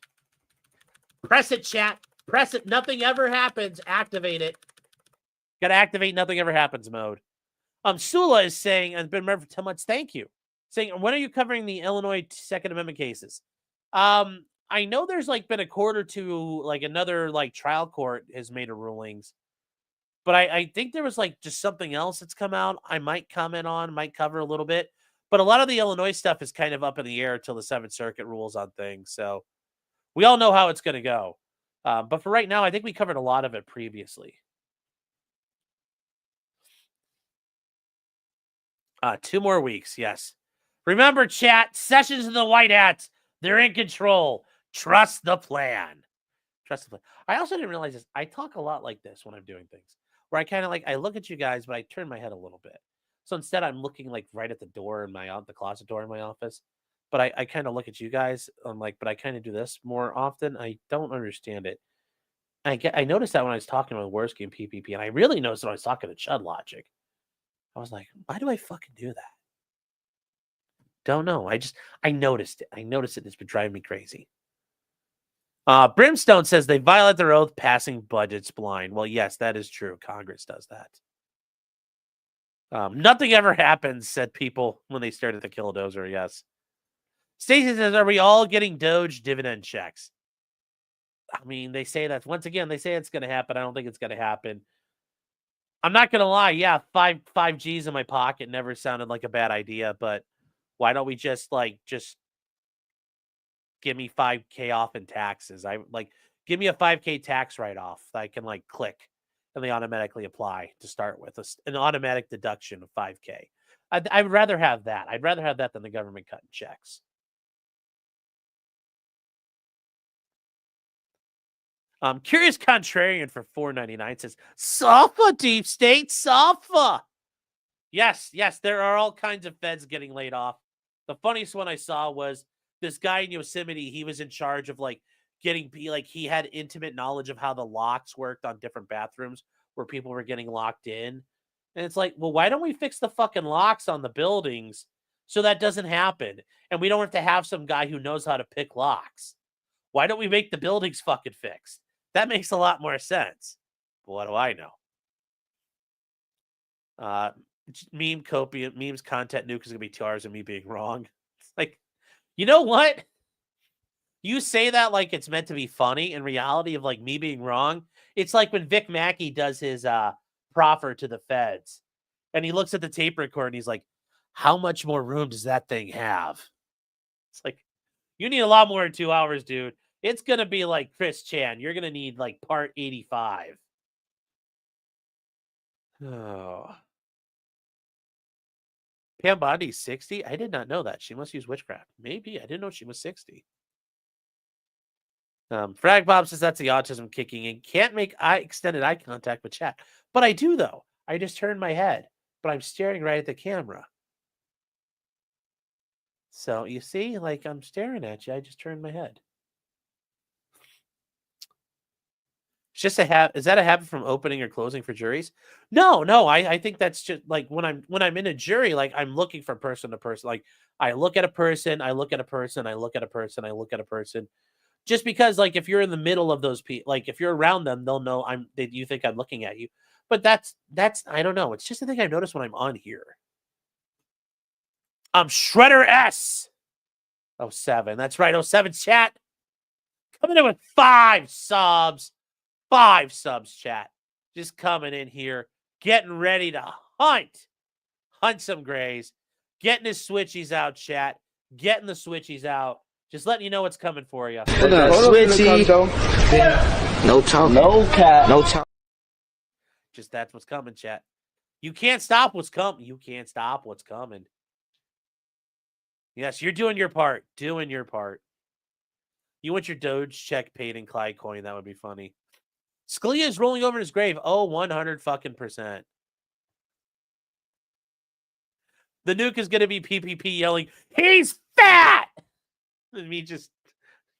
press it, chat. Press it. Nothing ever happens. Activate it. Got to activate nothing ever happens mode. Sula is saying, I've been member for 10 months. Thank you. Saying, when are you covering the Illinois Second Amendment cases? I know there's been a court or two, another trial court has made a rulings. But I think there was just something else that's come out. I might comment on, might cover a little bit. But a lot of the Illinois stuff is kind of up in the air until the 7th Circuit rules on things. So we all know how it's going to go. But for right now, I think we covered a lot of it previously. 2 more weeks, yes. Remember, chat, Sessions of the White Hats, they're in control. Trust the plan. Trust the plan. I also didn't realize this. I talk a lot like this when I'm doing things. Where I kind of I look at you guys, but I turn my head a little bit. So instead, I'm looking right at the door in the closet door in my office. But I kind of look at you guys. I'm but I kind of do this more often. I don't understand it. I noticed that when I was talking about Worski and PPP, and I really noticed when I was talking to Chud Logic. I was like, why do I fucking do that? Don't know. I noticed it. I noticed it. It's been driving me crazy. Brimstone says they violate their oath passing budgets blind. Well, yes, that is true. Congress does that. Nothing ever happens, said people when they stared at the Killdozer, yes. Stacey says, are we all getting Doge dividend checks? I mean, they say that. Once again, they say it's going to happen. I don't think it's going to happen. I'm not going to lie. Yeah, five G's in my pocket never sounded like a bad idea, but why don't we just give me $5K off in taxes? Give me a $5K tax write-off that I can click and they automatically apply to start with an automatic deduction of $5K. I'd rather have that. I'd rather have that than the government cutting checks. Curious Contrarian for $4.99 says, Safa, deep state, Safa. Yes, there are all kinds of feds getting laid off. The funniest one I saw was this guy in Yosemite. He was in charge of he had intimate knowledge of how the locks worked on different bathrooms where people were getting locked in. And it's like, well, why don't we fix the fucking locks on the buildings so that doesn't happen? And we don't have to have some guy who knows how to pick locks. Why don't we make the buildings fucking fixed? That makes a lot more sense. But what do I know? Memes content nuke is going to be 2 hours of me being wrong. It's like, you know what? You say that like it's meant to be funny. In reality of me being wrong, it's like when Vic Mackey does his proffer to the feds and he looks at the tape recorder and he's like, how much more room does that thing have? It's like, you need a lot more than 2 hours, dude. It's going to be like Chris Chan. You're going to need part 85. Oh. Pam Bondi's 60? I did not know that. She must use witchcraft. Maybe. I didn't know she was 60. Frag Bob says that's the autism kicking in. Can't make extended eye contact with chat. But I do, though. I just turned my head. But I'm staring right at the camera. So, you see? I'm staring at you. I just turned my head. It's just is that a habit from opening or closing for juries? No. I think that's just when I'm in a jury, I'm looking from person to person. I look at a person, I look at a person, I look at a person, I look at a person. Just because if you're in the middle of those people, if you're around them, they'll know you think I'm looking at you. But that's I don't know. It's just a thing I notice when I'm on here. Shredder S. 07. That's right. 07 chat. Coming in with 5 subs. 5 subs, chat. Just coming in here, getting ready to hunt some grays, getting his switchies out, chat, getting the switchies out. Just letting you know what's coming for you. Switchy. No talk. No cap. No talk. Just that's what's coming, chat. You can't stop what's coming. You can't stop what's coming. Yes, you're doing your part. Doing your part. You want your Doge check paid in Clyde coin. That would be funny. Scalia is rolling over in his grave. Oh, 100%. The nuke is going to be PPP yelling, he's fat! And me just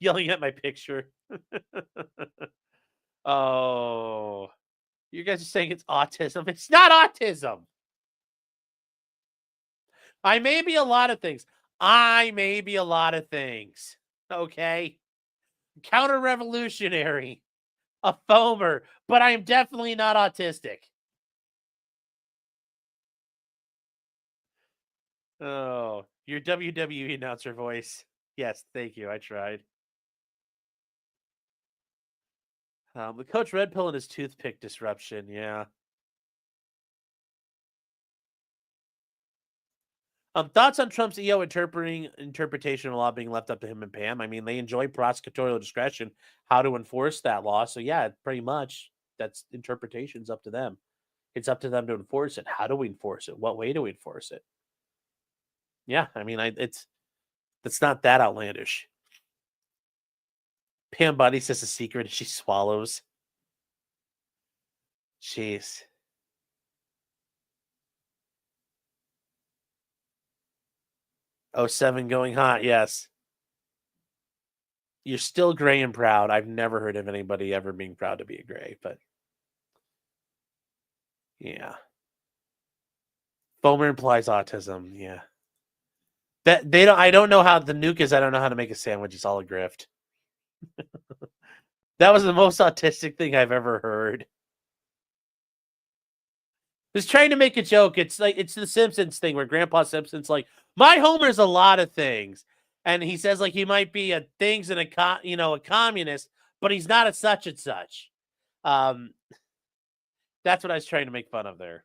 yelling at my picture. Oh. You guys are saying it's autism. It's not autism. I may be a lot of things. Okay? Counter-revolutionary. A foamer. But I am definitely not autistic. Oh. Your WWE announcer voice. Yes, thank you. I tried. The Coach Red Pill and his toothpick disruption. Yeah. Thoughts on Trump's EO interpretation of the law being left up to him and Pam? I mean, they enjoy prosecutorial discretion how to enforce that law. So yeah, pretty much that's interpretation's up to them. It's up to them to enforce it. How do we enforce it? What way do we enforce it? Yeah, I mean, it's not that outlandish. Pam Bundy says a secret she swallows. Jeez. Oh, 07 going hot, yes. You're still gray and proud. I've never heard of anybody ever being proud to be a gray, but yeah. Foamer implies autism, yeah. I don't know how the nuke is. I don't know how to make a sandwich. It's all a grift. That was the most autistic thing I've ever heard. Just trying to make a joke. It's like it's the Simpsons thing where Grandpa Simpson's like, my Homer's a lot of things, and he says like he might be a things and a communist, but he's not a such and such. That's what I was trying to make fun of there.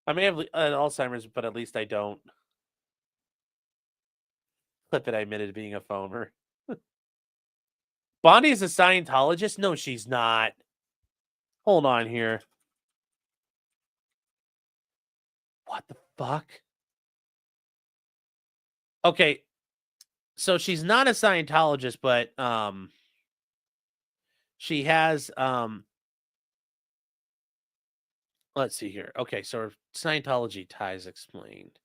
I may have Alzheimer's, but at least I don't. Clip it. I admitted being a phoner. Bonnie is a Scientologist? No, she's not. Hold on here. What the fuck? Okay. So she's not a Scientologist, but she has let's see here. Okay, so her Scientology ties explained.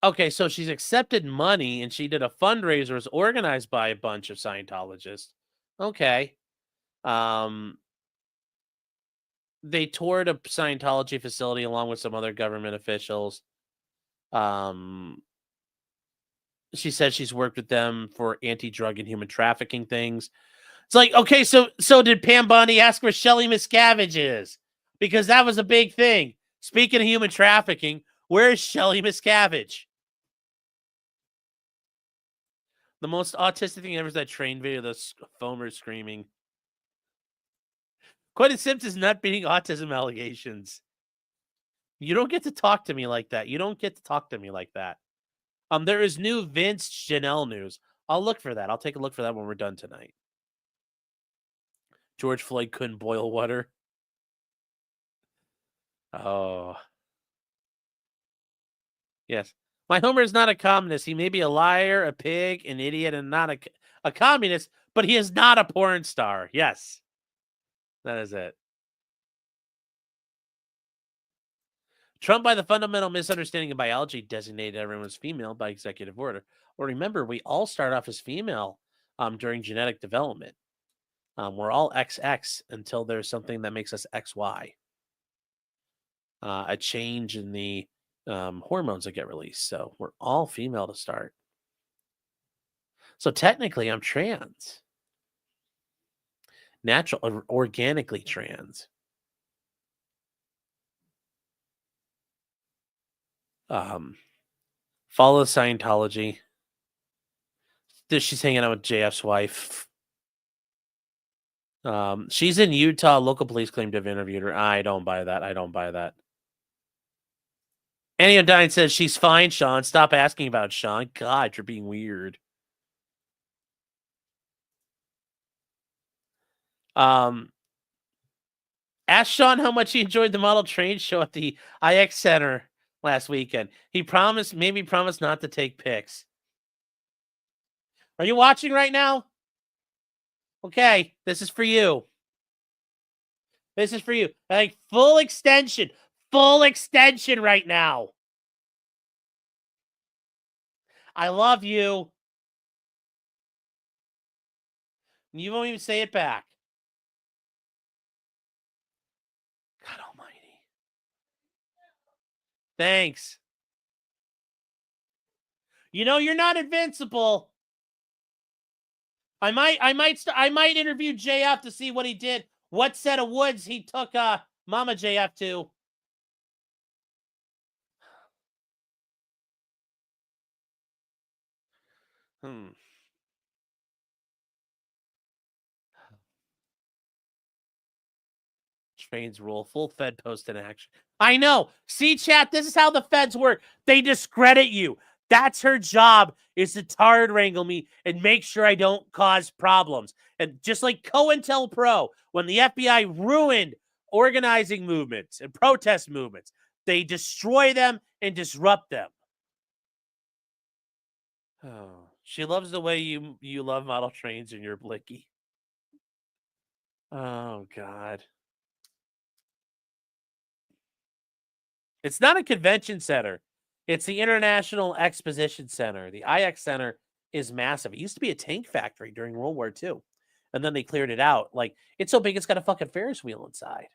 Okay, so she's accepted money and she did a fundraiser. It was organized by a bunch of Scientologists. Okay. They toured a Scientology facility along with some other government officials. She said she's worked with them for anti-drug and human trafficking things. It's like, okay, so did Pam Bondi ask where Shelley Miscavige is? Because that was a big thing. Speaking of human trafficking, where is Shelley Miscavige? The most autistic thing ever is that train video, the foamer screaming. Quentin Simpson's not beating autism allegations. You don't get to talk to me like that. You don't get to talk to me like that. There is new Vince Janelle news. I'll look for that. I'll take a look for that when we're done tonight. George Floyd couldn't boil water. Oh. Yes. My Homer is not a communist. He may be a liar, a pig, an idiot, and not a communist, but he is not a porn star. Yes. That is it. Trump, by the fundamental misunderstanding of biology, designated everyone as female by executive order. Well, remember, we all start off as female during genetic development. We're all XX until there's something that makes us XY. A change in the hormones that get released. So we're all female to start. So technically, I'm trans. Natural, organically trans. Follow Scientology. She's hanging out with JF's wife. She's in Utah. Local police claim to have interviewed her. I don't buy that. I don't buy that. Annie O'Dine says she's fine, Sean. Stop asking about it, Sean. God, you're being weird. Ask Sean how much he enjoyed the model train show at the IX Center last weekend. He maybe promised not to take pics. Are you watching right now? Okay, this is for you. This is for you. Like full extension right now. I love you. You won't even say it back. God almighty. Thanks. You know you're not invincible. I might interview JF to see what he did. What set of woods he took Mama JF to. Trains rule. Full Fed post in action. I know. See, chat, this is how the feds work. They discredit you. That's her job, is to tard wrangle me and make sure I don't cause problems. And just like COINTELPRO, when the FBI ruined organizing movements and protest movements, they destroy them and disrupt them. Oh, she loves the way you love model trains in your blicky. Oh, God. It's not a convention center. It's the International Exposition Center. The IX Center is massive. It used to be a tank factory during World War II. And then they cleared it out. Like, it's so big, it's got a fucking Ferris wheel inside.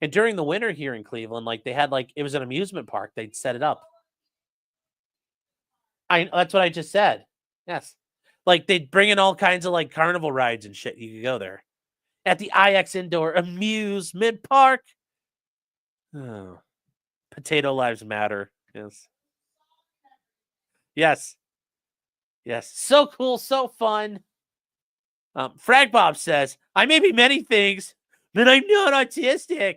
And during the winter here in Cleveland, like, they had, like, it was an amusement park. They'd set it up. That's what I just said. Yes. Like, they'd bring in all kinds of, like, carnival rides and shit. You could go there. At the IX Indoor Amusement Park. Oh. Potato Lives Matter. Yes. Yes. Yes. So cool. So fun. Frag Bob says, I may be many things, but I'm not autistic.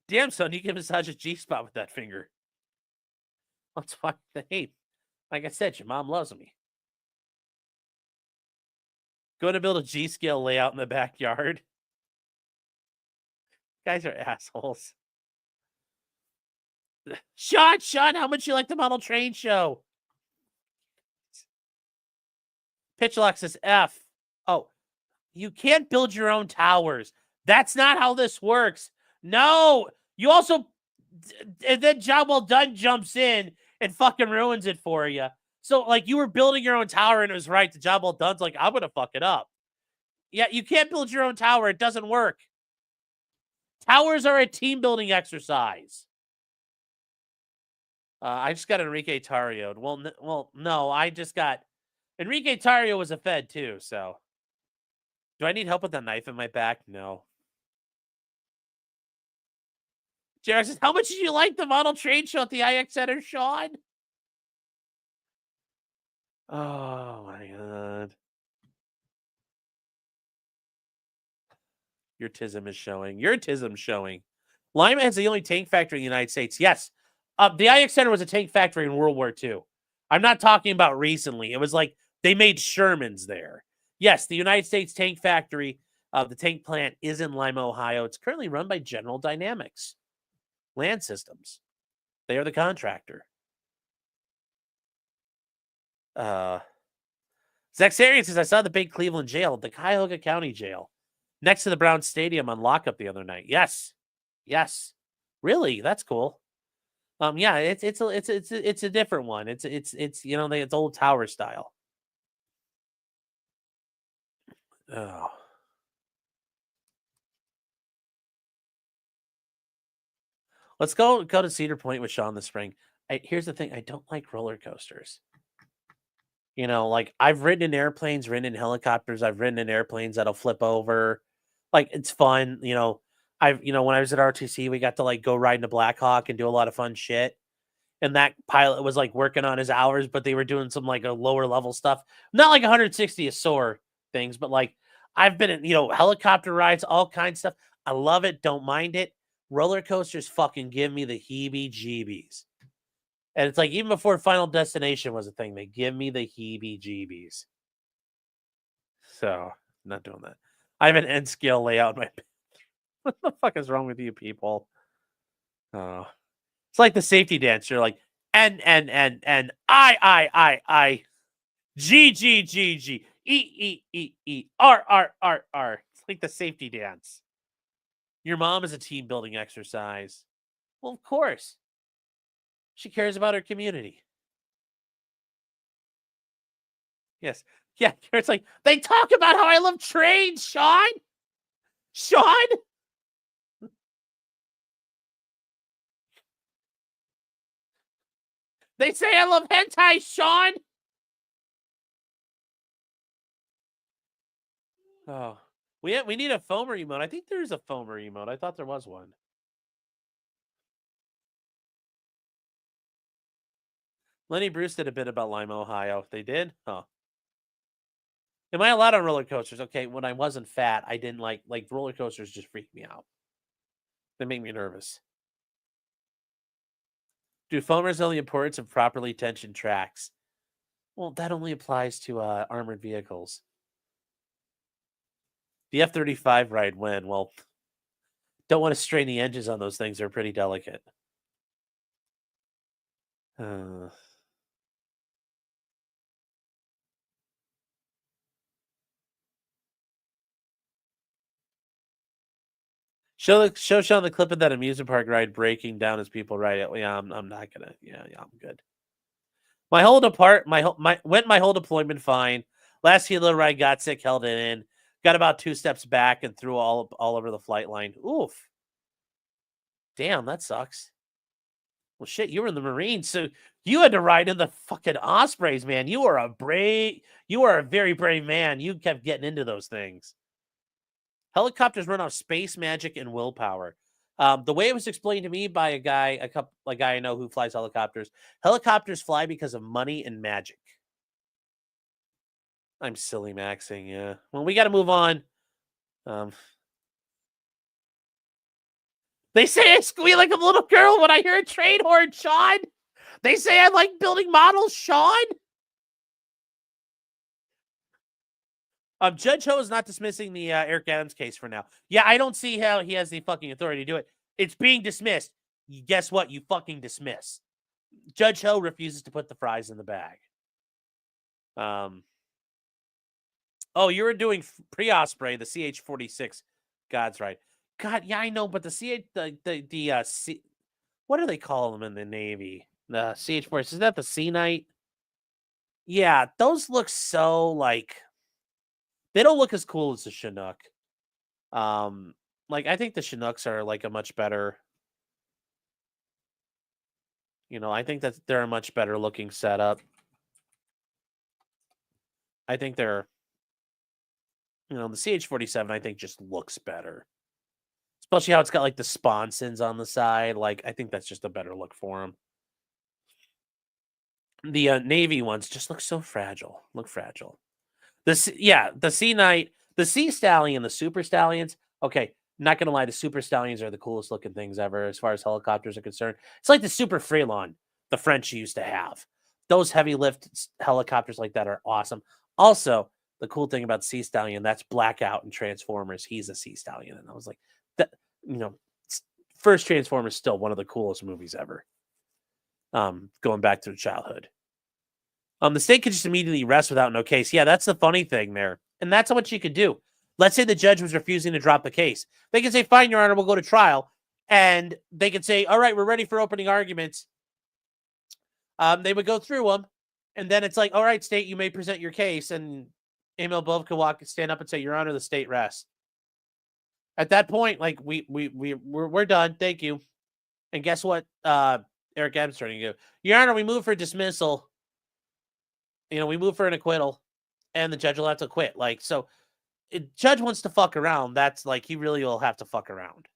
Damn, son, you can massage a G-spot with that finger. That's fine. Hey, like I said, your mom loves me. Going to build a G-scale layout in the backyard. Guys are assholes. Sean, how much you like the model train show? Pitchlock says F. Oh, you can't build your own towers. That's not how this works. No, you also, and then Job Well Done jumps in and fucking ruins it for you. So, like, you were building your own tower and it was right. The Job Well Done's like, I'm going to fuck it up. Yeah, you can't build your own tower. It doesn't work. Towers are a team building exercise. I just got Enrique Tarrio. Well, no, I just got Enrique Tarrio was a Fed too. So, do I need help with the knife in my back? No. Jared says, how much did you like the model train show at the IX Center, Sean? Oh my God. Your tism is showing. Your tism showing. Lima is the only tank factory in the United States. Yes. The IX Center was a tank factory in World War II. I'm not talking about recently. It was like they made Shermans there. Yes, the United States Tank Factory, the tank plant is in Lima, Ohio. It's currently run by General Dynamics Land Systems. They are the contractor. Zaxarian says, I saw the big Cleveland jail, the Cuyahoga County jail, next to the Brown Stadium on lockup the other night. Yes. Yes. Really? That's cool. Yeah, it's a different one. It's you know, it's old tower style. Oh. Let's go to Cedar Point with Sean this spring. Here's the thing, I don't like roller coasters. You know, like, I've ridden in airplanes, ridden in helicopters, I've ridden in airplanes that'll flip over. Like, it's fun, you know. When I was at RTC, we got to, like, go ride in a Black Hawk and do a lot of fun shit. And that pilot was, like, working on his hours, but they were doing some, like, a lower level stuff. Not like 160 a soar things, but, like, I've been in, helicopter rides, all kinds of stuff. I love it, don't mind it. Roller coasters fucking give me the heebie-jeebies. And it's like, even before Final Destination was a thing, they give me the heebie-jeebies. So, not doing that. I have an N scale layout in my. What the fuck is wrong with you people? Oh, it's like the safety dance. You're like N I G G G G E R. It's like the safety dance. Your mom is a team building exercise. Well, of course. She cares about her community. Yes. Yeah. It's like, they talk about how I love trains, Sean. Sean? They say I love hentai, Sean. Oh. We need a foamer emote. I think there's a foamer emote. I thought there was one. Lenny Bruce did a bit about Lima, Ohio. They did? Huh. Am I allowed on roller coasters? Okay, when I wasn't fat, I didn't like roller coasters just freak me out. They make me nervous. Do foamers know the importance of properly tensioned tracks? Well, that only applies to armored vehicles. The F-35 ride when? Well, don't want to strain the engines on those things. They're pretty delicate. Show Sean the clip of that amusement park ride breaking down as people ride it. Yeah, I'm not gonna. Yeah, I'm good. My whole deployment fine. Last helo ride got sick, held it in. Got about 2 steps back and threw all over the flight line. Oof. Damn, that sucks. Well, shit, you were in the Marines, so you had to ride in the fucking Ospreys, man. You are a very brave man. You kept getting into those things. Helicopters run off space magic and willpower. The way it was explained to me by a guy I know who flies helicopters, helicopters fly because of money and magic. I'm silly maxing, yeah. Well, we got to move on. They say I squeal like a little girl when I hear a train horn, Sean. They say I like building models, Sean. Judge Ho is not dismissing the Eric Adams case for now. Yeah, I don't see how he has the fucking authority to do it. It's being dismissed. Guess what? You fucking dismiss. Judge Ho refuses to put the fries in the bag. Oh, you were doing pre-Osprey, the CH-46. God's right. God, yeah, I know, but the C, what do they call them in the Navy? The CH-46, is that the Sea Knight? Yeah, those look so like, they don't look as cool as the Chinook. Like I think the Chinooks are like a much better, I think that they're a much better looking setup. I think they're, the CH-47 I think just looks better. Especially how it's got like the sponsons on the side. Like I think that's just a better look for them. The Navy ones just look so fragile. Look fragile. The Sea Knight, the Sea Stallion, the Super Stallions. Okay, not gonna lie, the Super Stallions are the coolest looking things ever as far as helicopters are concerned. It's like the Super Frelon the French used to have. Those heavy lift helicopters like that are awesome. Also, the cool thing about Sea Stallion, that's Blackout and Transformers. He's a Sea Stallion, and I was like, that first Transformers still one of the coolest movies ever. Going back to childhood. The state could just immediately arrest without no case. Yeah, that's the funny thing there. And that's what you could do. Let's say the judge was refusing to drop the case. They can say, fine, Your Honor, we'll go to trial. And they could say, all right, we're ready for opening arguments. They would go through them. And then it's like, all right, state, you may present your case. And Emil Bove could stand up and say, Your Honor, the state rests. At that point, like, we're done. Thank you. And guess what Eric Adams starting to do? Your Honor, we move for dismissal. We move for an acquittal, and the judge will have to quit. Like, so, judge wants to fuck around. That's like, he really will have to fuck around.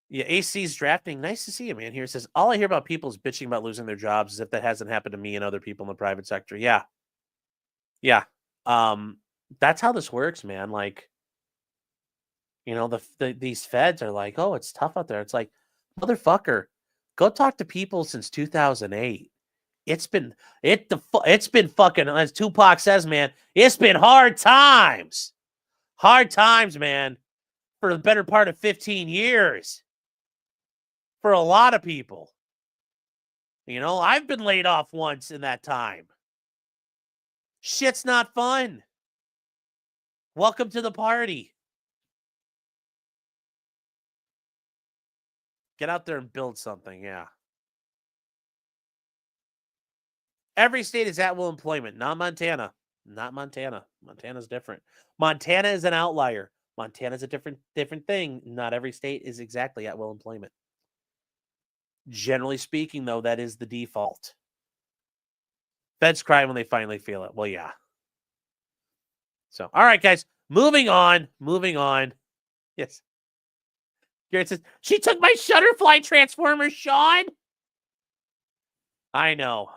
Yeah, AC's drafting. Nice to see you, man. Here it says, all I hear about people is bitching about losing their jobs as if that hasn't happened to me and other people in the private sector. Yeah. Yeah. That's how this works, man. Like, these feds are like, oh, it's tough out there. It's like, motherfucker, go talk to people since 2008. It's been fucking, as Tupac says, man, it's been hard times. Hard times, man, for the better part of 15 years. For a lot of people. I've been laid off once in that time. Shit's not fun. Welcome to the party. Get out there and build something, yeah. Every state is at will employment, not Montana. Not Montana. Montana's different. Montana is an outlier. Montana's a different thing. Not every state is exactly at will employment. Generally speaking, though, that is the default. Feds cry when they finally feel it. Well, yeah. So, all right, guys. Moving on. Yes. Garrett says, she took my Shutterfly Transformers, Sean. I know.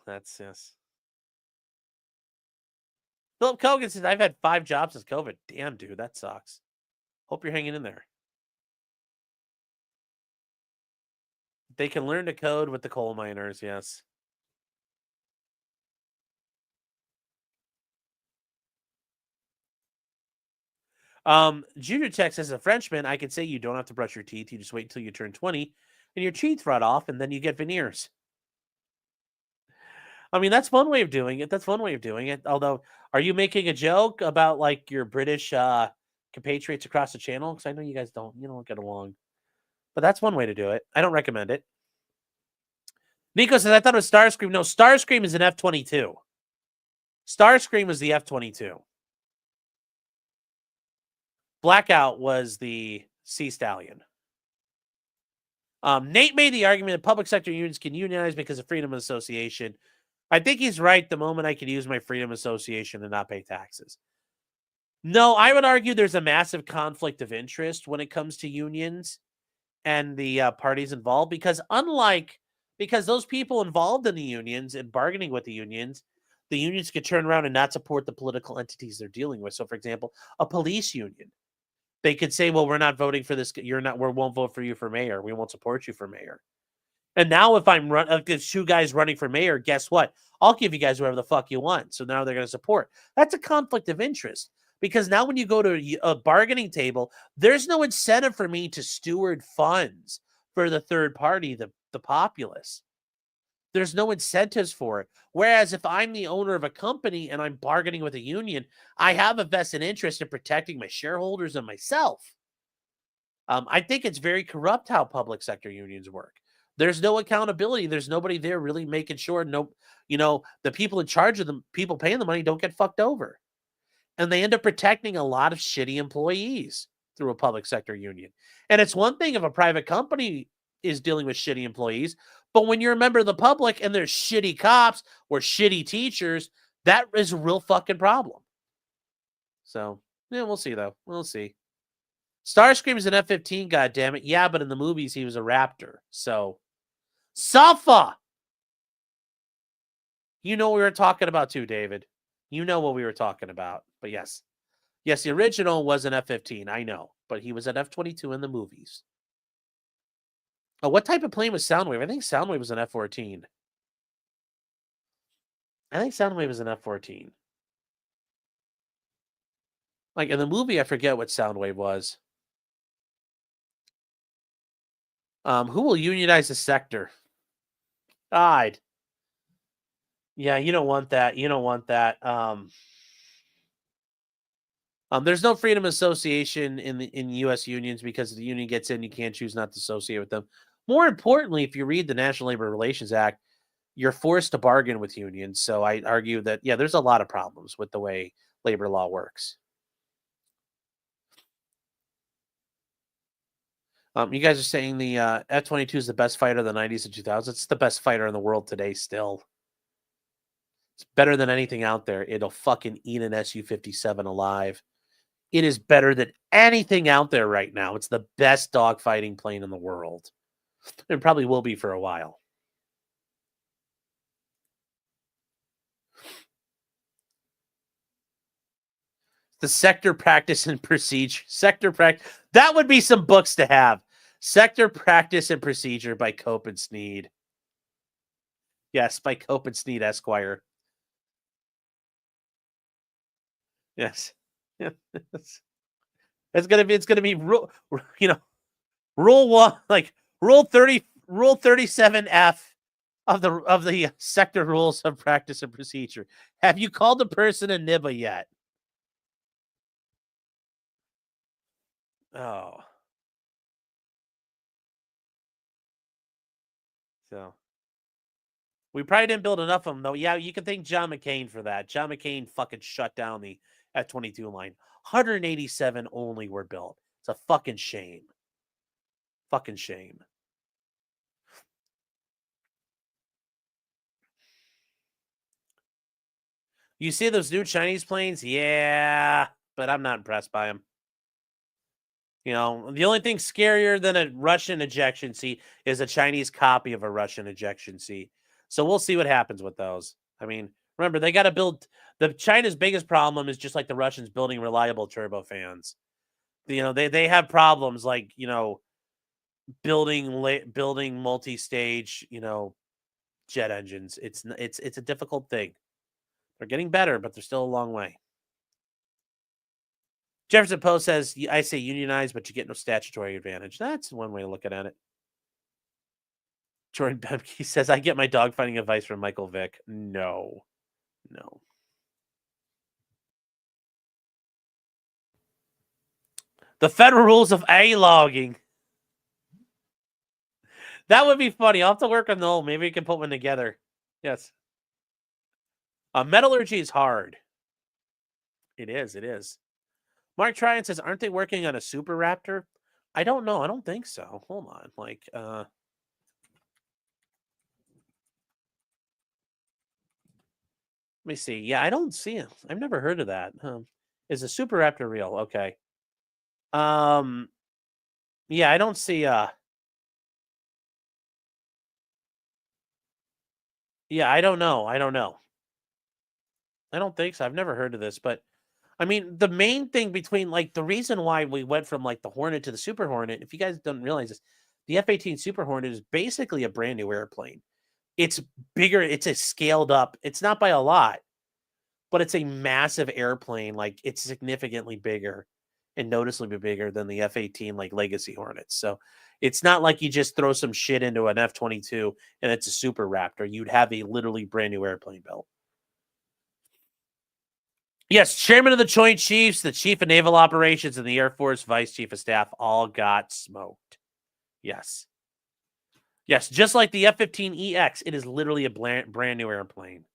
That's yes. Philip Kogan says, I've had 5 jobs since COVID. Damn, dude, that sucks. Hope you're hanging in there. They can learn to code with the coal miners, yes. Junior Tech says, as a Frenchman, I could say you don't have to brush your teeth. You just wait until you turn 20 and your teeth rot off and then you get veneers. I mean, that's one way of doing it. Although, are you making a joke about like your British compatriots across the channel? Because I know you guys don't get along. But that's one way to do it. I don't recommend it. Nico says, I thought it was Starscream. No, Starscream is an F-22. Starscream is the F-22. Blackout was the Sea Stallion. Nate made the argument that public sector unions can unionize because of freedom of association. I think he's right the moment I could use my freedom of association and not pay taxes. No, I would argue there's a massive conflict of interest when it comes to unions and the parties involved, because those people involved in the unions and bargaining with the unions could turn around and not support the political entities they're dealing with. So, for example, a police union, they could say, well, we're not voting for this. We won't vote for you for mayor. We won't support you for mayor. And now if there's two guys running for mayor, guess what? I'll give you guys whatever the fuck you want. So now they're going to support. That's a conflict of interest, because now when you go to a bargaining table, there's no incentive for me to steward funds for the third party, the populace. There's no incentives for it. Whereas if I'm the owner of a company and I'm bargaining with a union, I have a vested interest in protecting my shareholders and myself. I think it's very corrupt how public sector unions work. There's no accountability. There's nobody there really making sure the people in charge of them, people paying the money, don't get fucked over. And they end up protecting a lot of shitty employees through a public sector union. And it's one thing if a private company is dealing with shitty employees, but when you're a member of the public and there's shitty cops or shitty teachers, that is a real fucking problem. So, yeah, we'll see, though. We'll see. Starscream is an F-15, goddammit. Yeah, but in the movies, he was a Raptor. So, Safa! You know what we were talking about, too, David. You know what we were talking about. But yes. Yes, the original was an F-15, I know. But he was an F-22 in the movies. Oh, what type of plane was Soundwave? I think Soundwave was an F-14. I think Soundwave was an F-14. Like, in the movie, I forget what Soundwave was. Who will unionize the sector? God. Yeah, you don't want that. You don't want that. There's no freedom of association in U.S. unions, because if the union gets in, you can't choose not to associate with them. More importantly, if you read the National Labor Relations Act, you're forced to bargain with unions. So I argue that, yeah, there's a lot of problems with the way labor law works. You guys are saying the F-22 is the best fighter of the 90s and 2000s. It's the best fighter in the world today still. It's better than anything out there. It'll fucking eat an Su-57 alive. It is better than anything out there right now. It's the best dogfighting plane in the world. It probably will be for a while. The sector practice and procedure. Sector practice. That would be some books to have. Sector Practice and Procedure by Cope and Sneed. Yes, by Cope and Sneed, Esquire. Yes. It's gonna be rule 1, like rule 37F of the sector rules of practice and procedure. Have you called a person a nibba yet? Oh. So we probably didn't build enough of them, though. Yeah, you can thank John McCain for that. John McCain fucking shut down the F-22 line. 187 only were built. It's a fucking shame. Fucking shame. You see those new Chinese planes? Yeah, but I'm not impressed by them. You know, the only thing scarier than a Russian ejection seat is a Chinese copy of a Russian ejection seat. So we'll see what happens with those. I mean, remember, they got to build. China's biggest problem is just like the Russians building reliable turbofans. You know, they have problems like, building multi-stage, jet engines. It's a difficult thing. They're getting better, but they're still a long way. Jefferson Post says, I say unionize, but you get no statutory advantage. That's one way of looking at it. Jordan Bebke says, I get my dogfighting advice from Michael Vick. No. The federal rules of A-logging. That would be funny. I'll have to work on Noel. Maybe we can put one together. Yes. Metallurgy is hard. It is. It is. Mark Tryon says, aren't they working on a Super Raptor? I don't know. I don't think so. Hold on. Like, let me see. Yeah, I don't see it. I've never heard of that. Is a Super Raptor real? Okay. Yeah, I don't see. Yeah, I don't know. I don't know. I don't think so. I've never heard of this, but I mean, the main thing between like the reason why we went from like the Hornet to the Super Hornet, if you guys don't realize this, the F-18 Super Hornet is basically a brand new airplane. It's bigger. It's a scaled up. It's not by a lot, but it's a massive airplane. Like it's significantly bigger and noticeably bigger than the F-18 like Legacy Hornets. So it's not like you just throw some shit into an F-22 and it's a Super Raptor. You'd have a literally brand new airplane built. Yes, Chairman of the Joint Chiefs, the Chief of Naval Operations, and the Air Force Vice Chief of Staff all got smoked. Yes. Yes, just like the F-15EX, it is literally a brand new airplane.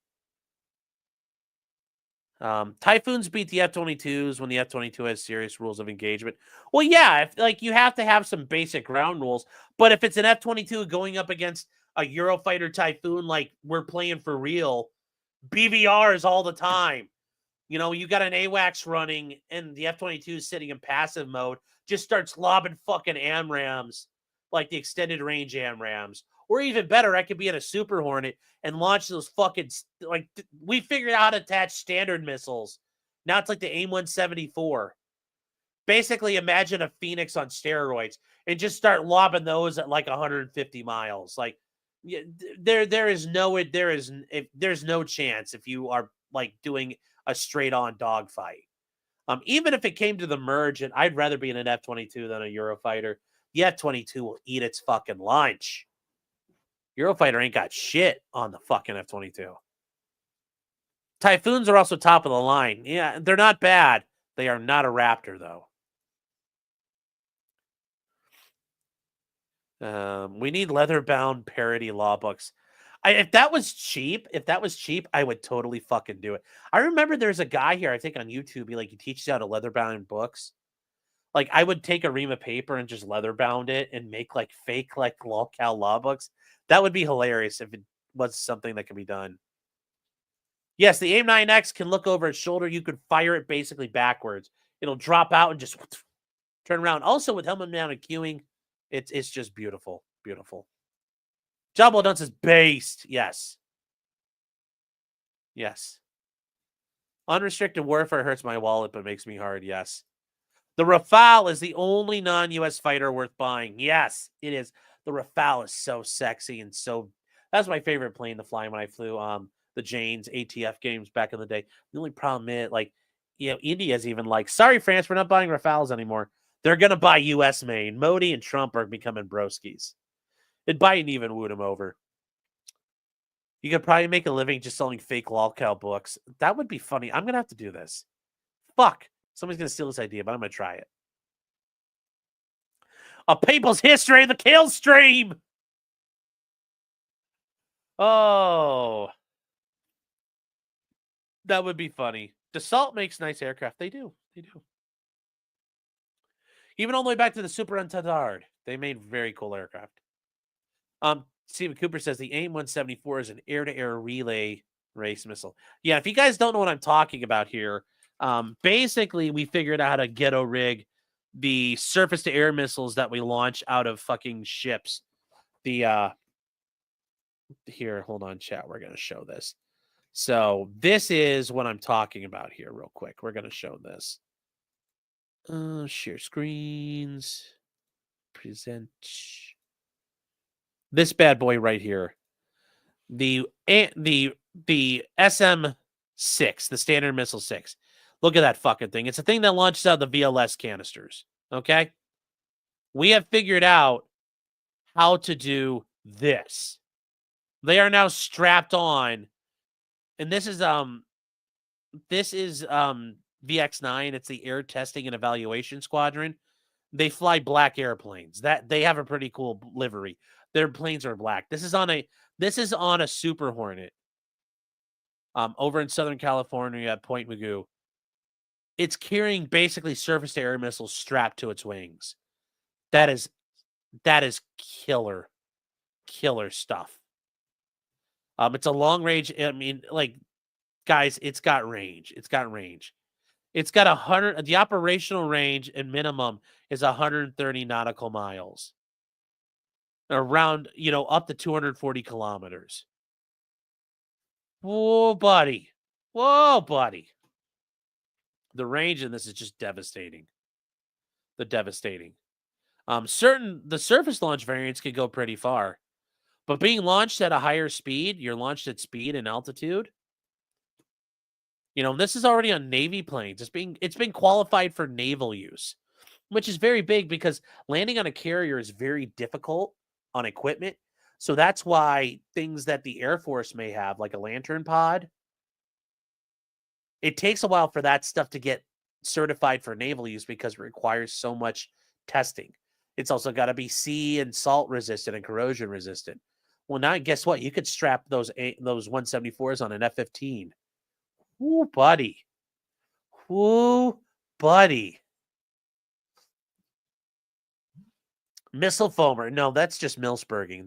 Typhoons beat the F-22s when the F-22 has serious rules of engagement. Well, yeah, if, like you have to have some basic ground rules, but if it's an F-22 going up against a Eurofighter Typhoon, like we're playing for real, BVRs all the time. You know, you got an AWACS running and the F-22 is sitting in passive mode, just starts lobbing fucking AMRAAMs, like the extended range AMRAAMs. Or even better, I could be in a Super Hornet and launch those fucking, like, we figured out how to attach standard missiles. Now it's like the AIM-174. Basically, imagine a Phoenix on steroids and just start lobbing those at like 150 miles. Like, there's no chance if you are like doing a straight-on dogfight. Even if it came to the merge, and I'd rather be in an F-22 than a Eurofighter. The F-22 will eat its fucking lunch. Eurofighter ain't got shit on the fucking F-22. Typhoons are also top of the line. Yeah, they're not bad. They are not a Raptor, though. We need leather-bound parody law books. If that was cheap, I would totally fucking do it. I remember there's a guy here, I think on YouTube, he teaches you how to leather-bound books. Like, I would take a ream of paper and just leather-bound it and make, like, fake, like, lolcow law books. That would be hilarious if it was something that could be done. Yes, the AIM-9X can look over its shoulder. You could fire it basically backwards. It'll drop out and just turn around. Also, with helmet-mounted queuing, it's just beautiful. Beautiful. Job well done says based. Yes. Yes. Unrestricted warfare hurts my wallet, but makes me hard. Yes. The Rafale is the only non-U.S. fighter worth buying. Yes, it is. The Rafale is so sexy and so... That's my favorite plane to fly when I flew the Janes ATF games back in the day. The only problem is, India's even like, sorry, France, we're not buying Rafales anymore. They're going to buy U.S. made. Modi and Trump are becoming broskies. And Biden even wooed him over. You could probably make a living just selling fake lolcow books. That would be funny. I'm going to have to do this. Fuck. Somebody's going to steal this idea, but I'm going to try it. A People's History of the Kill Stream. Oh. That would be funny. Dassault makes nice aircraft. They do. They do. Even all the way back to the Super Entendard. They made very cool aircraft. Stephen Cooper says the AIM-174 is an air-to-air relay race missile. Yeah, if you guys don't know what I'm talking about here, basically we figured out how to ghetto rig the surface-to-air missiles that we launch out of fucking ships. Here, hold on, chat. We're going to show this. So this is what I'm talking about here real quick. We're going to show this. Share screens. Present. This bad boy right here. The SM-6, the Standard Missile 6. Look at that fucking thing. It's a thing that launches out the VLS canisters. Okay? We have figured out how to do this. They are now strapped on. And this is VX9. It's the Air Testing and Evaluation Squadron. They fly black airplanes. That they have a pretty cool livery. Their planes are black. This is on a Super Hornet. Over in Southern California at Point Mugu. It's carrying basically surface-to-air missiles strapped to its wings. That is killer stuff. It's a long range. I mean, like, guys, it's got range. It's got 100. The operational range and minimum is 130 nautical miles. Around, up to 240 kilometers. Whoa, buddy. The range in this is just devastating. The surface launch variants could go pretty far. But being launched at a higher speed, you're launched at speed and altitude. This is already on Navy planes. It's been qualified for naval use, which is very big because landing on a carrier is very difficult on equipment. So that's why things that the Air Force may have, like a lantern pod, it takes a while for that stuff to get certified for naval use because it requires so much testing. It's also got to be sea and salt resistant and corrosion resistant. Well, now guess what? You could strap those 174s on an F-15. Woo, buddy. Missile foamer. No, that's just Milsberging.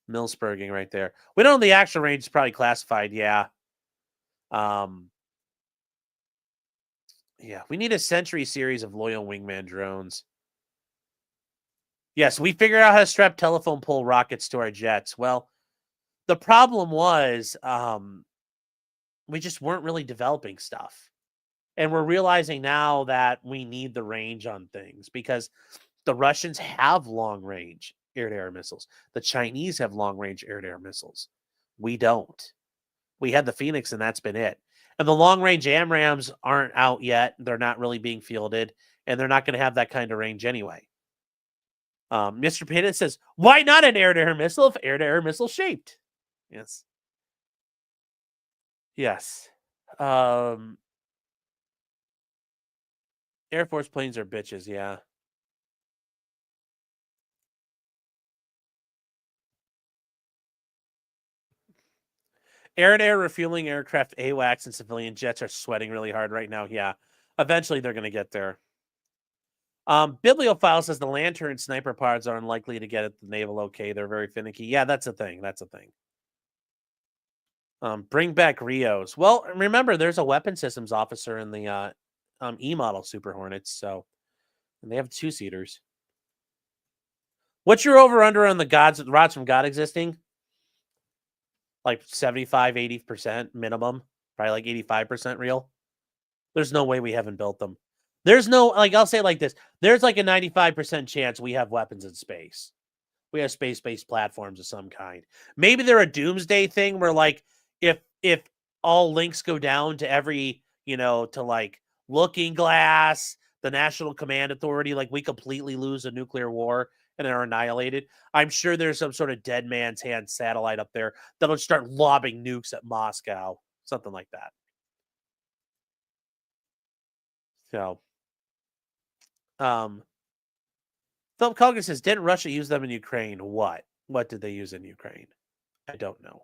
Milsberging right there. We don't know the actual range is probably classified. Yeah. Yeah, we need a Century series of loyal wingman drones. Yes, we figured out how to strap telephone pole rockets to our jets. Well, the problem was we just weren't really developing stuff. And we're realizing now that we need the range on things because the Russians have long-range air-to-air missiles. The Chinese have long-range air-to-air missiles. We don't. We had the Phoenix, and that's been it. And the long-range AMRAAMs aren't out yet. They're not really being fielded, and they're not going to have that kind of range anyway. Mr. Pinna says, why not an air-to-air missile if air-to-air missile shaped? Yes. Air Force planes are bitches, yeah. Air-to-air refueling aircraft AWACS and civilian jets are sweating really hard right now. Yeah. Eventually they're going to get there. Bibliophile says the Lantern sniper pods are unlikely to get at the naval okay. They're very finicky. Yeah, that's a thing. Bring back Rios. Well, remember, there's a weapon systems officer in the E-model Super Hornets, so and they have 2-seaters. What's your over-under on the rods from God existing? Like 75, 80% minimum. Probably like 85% real. There's no way we haven't built them. There's no, I'll say it like this. There's like a 95% chance we have weapons in space. We have space-based platforms of some kind. Maybe they're a doomsday thing where, like, if all links go down to every, to like Looking Glass, the National Command Authority, like we completely lose a nuclear war and are annihilated. I'm sure there's some sort of dead man's hand satellite up there that'll start lobbing nukes at Moscow. Something like that. So, Philip Culkin says, didn't Russia use them in Ukraine? What did they use in Ukraine? I don't know.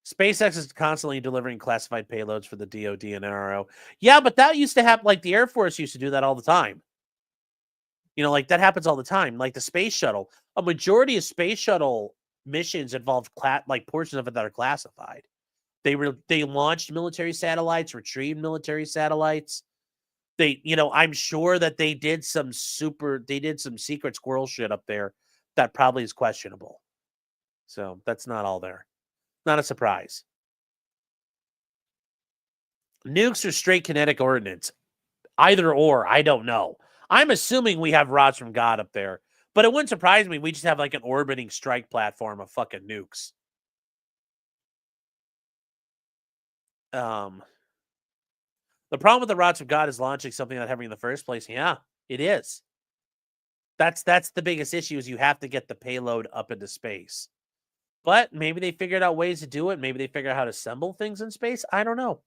SpaceX is constantly delivering classified payloads for the DoD and NRO. Yeah, but that used to happen. Like the Air Force used to do that all the time. Like that happens all the time. Like the space shuttle, a majority of space shuttle missions involve like portions of it that are classified. They launched military satellites, retrieved military satellites. I'm sure that they did some secret squirrel shit up there that probably is questionable. So that's not all there. Not a surprise. Nukes or straight kinetic ordnance? Either or, I don't know. I'm assuming we have rods from God up there, but it wouldn't surprise me. We just have like an orbiting strike platform of fucking nukes. The problem with the rods from God is launching something not having in the first place. Yeah, it is. That's the biggest issue is you have to get the payload up into space. But maybe they figured out ways to do it. Maybe they figured out how to assemble things in space. I don't know.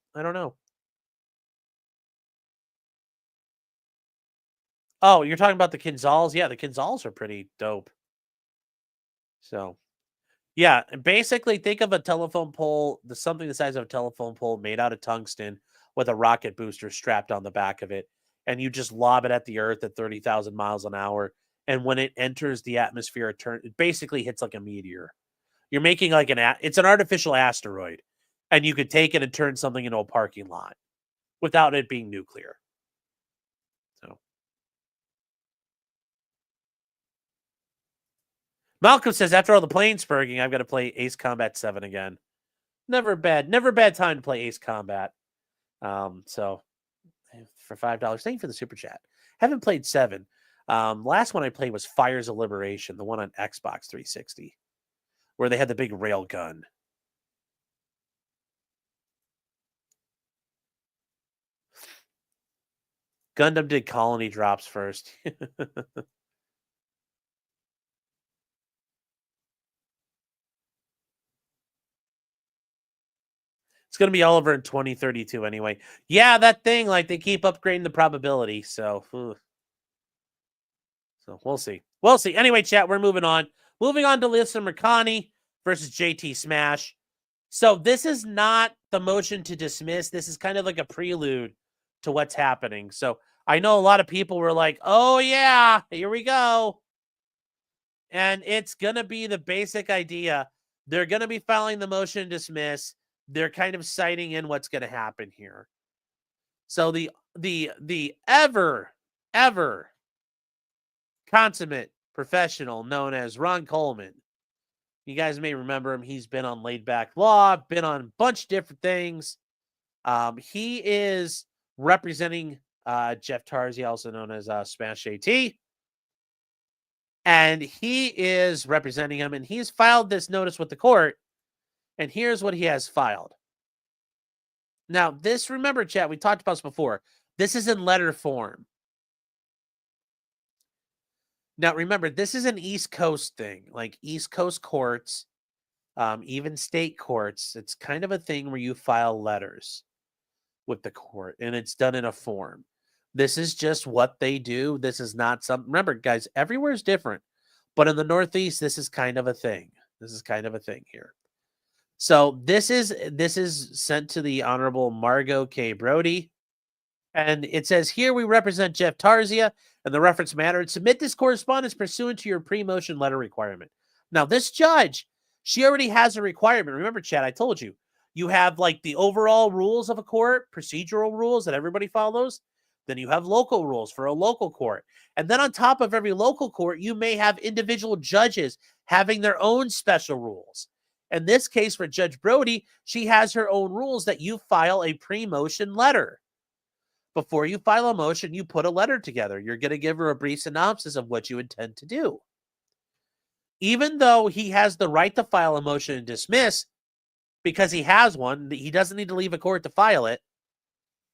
Oh, you're talking about the Kinzals? Yeah, the Kinzals are pretty dope. So, yeah, basically think of a telephone pole, something the size of a telephone pole made out of tungsten with a rocket booster strapped on the back of it. And you just lob it at the earth at 30,000 miles an hour. And when it enters the atmosphere, it basically hits like a meteor. You're making like it's an artificial asteroid. And you could take it and turn something into a parking lot without it being nuclear. So Malcolm says, after all the plane spurging, I've got to play Ace Combat 7 again. Never a bad time to play Ace Combat. So for $5, thank you for the super chat. Haven't played 7. Last one I played was Fires of Liberation, the one on Xbox 360, where they had the big rail gun. Gundam did colony drops first. It's going to be all over in 2032 anyway. Yeah, that thing, like, they keep upgrading the probability, so we'll see. We'll see. Anyway, chat, we're moving on. Moving on to Alyssa Mercante versus JT Smash. So this is not the motion to dismiss. This is kind of like a prelude to what's happening. So I know a lot of people were like, oh, yeah, here we go. And it's going to be the basic idea. They're going to be filing the motion to dismiss. They're kind of citing in what's going to happen here. So the ever consummate professional known as Ron Coleman. You guys may remember him. He's been on Laid Back Law, been on a bunch of different things. He is representing Jeff Tarzi, also known as Smash JT. And he is representing him, and he's filed this notice with the court. And here's what he has filed. Now, this, remember, chat, we talked about this before. This is in letter form. Now, remember, this is an East Coast thing, like East Coast courts, even state courts. It's kind of a thing where you file letters with the court, and it's done in a form. This is just what they do. This is not something. Remember, guys, everywhere is different. But in the Northeast, this is kind of a thing. This is kind of a thing here. So this is sent to the Honorable Margot K. Brody. And it says, here we represent Jeff Tarzia and the reference matter and submit this correspondence pursuant to your pre-motion letter requirement. Now, this judge, she already has a requirement. Remember, Chad, I told you, you have like the overall rules of a court, procedural rules that everybody follows. Then you have local rules for a local court. And then on top of every local court, you may have individual judges having their own special rules. In this case, for Judge Brody, she has her own rules that you file a pre-motion letter. Before you file a motion, you put a letter together. You're going to give her a brief synopsis of what you intend to do. Even though he has the right to file a motion and dismiss, because he has one, he doesn't need to leave a court to file it.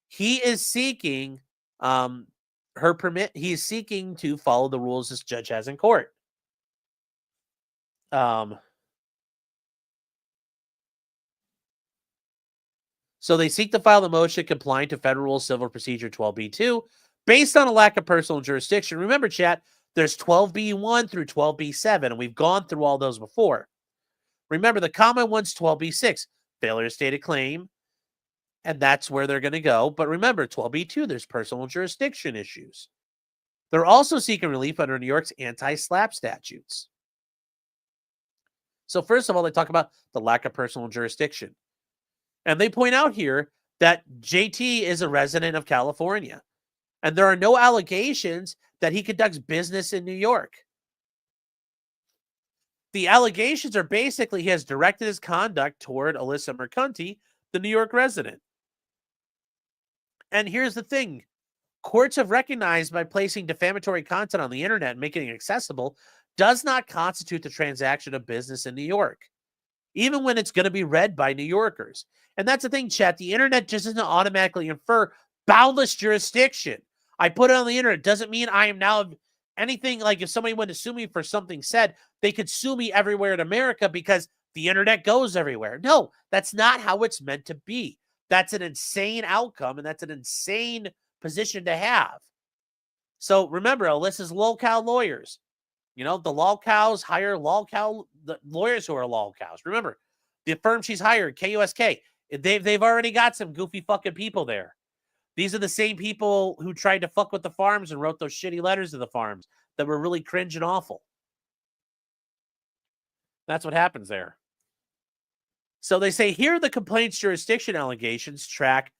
He is seeking her permit. He is seeking to follow the rules this judge has in court. So they seek to file the motion complying to Federal Rule Civil Procedure 12b-2 based on a lack of personal jurisdiction. Remember, chat, there's 12b-1 through 12b-7, and we've gone through all those before. Remember, the common one's 12b-6, failure to state a claim, and that's where they're going to go. But remember, 12b-2, there's personal jurisdiction issues. They're also seeking relief under New York's anti-SLAPP statutes. So first of all, they talk about the lack of personal jurisdiction. And they point out here that JT is a resident of California. And there are no allegations that he conducts business in New York. The allegations are basically he has directed his conduct toward Alyssa Mercante, the New York resident. And here's the thing. Courts have recognized by placing defamatory content on the internet and making it accessible does not constitute the transaction of business in New York, even when it's going to be read by New Yorkers. And that's the thing, chat. The internet just doesn't automatically infer boundless jurisdiction. I put it on the internet. Doesn't mean I am now anything. Like if somebody wanted to sue me for something said, they could sue me everywhere in America because the internet goes everywhere. No, that's not how it's meant to be. That's an insane outcome, and that's an insane position to have. So remember, Alyssa's lolcow lawyers. The lolcows hire the lawyers who are lolcows. Remember, the firm she's hired, KUSK, they've already got some goofy fucking people there. These are the same people who tried to fuck with the farms and wrote those shitty letters to the farms that were really cringe and awful. That's what happens there. So they say here the complaint's jurisdiction allegations track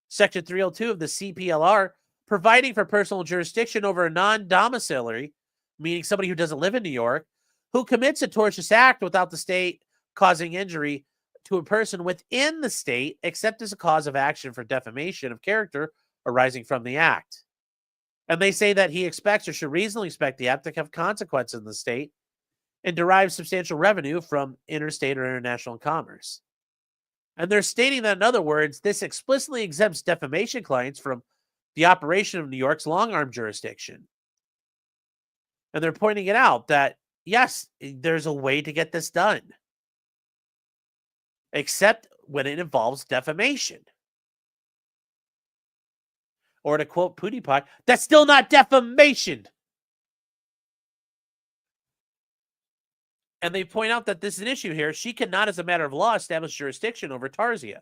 Section 302 of the CPLR, providing for personal jurisdiction over a non-domiciliary, meaning somebody who doesn't live in New York, who commits a tortious act without the state causing injury to a person within the state, except as a cause of action for defamation of character arising from the act. And they say that he expects or should reasonably expect the act to have consequences in the state and derive substantial revenue from interstate or international commerce. And they're stating that, in other words, this explicitly exempts defamation clients from the operation of New York's long-arm jurisdiction. And they're pointing it out that, yes, there's a way to get this done, except when it involves defamation. Or to quote PewDiePie, that's still not defamation. And they point out that this is an issue here. She cannot, as a matter of law, establish jurisdiction over Tarzia.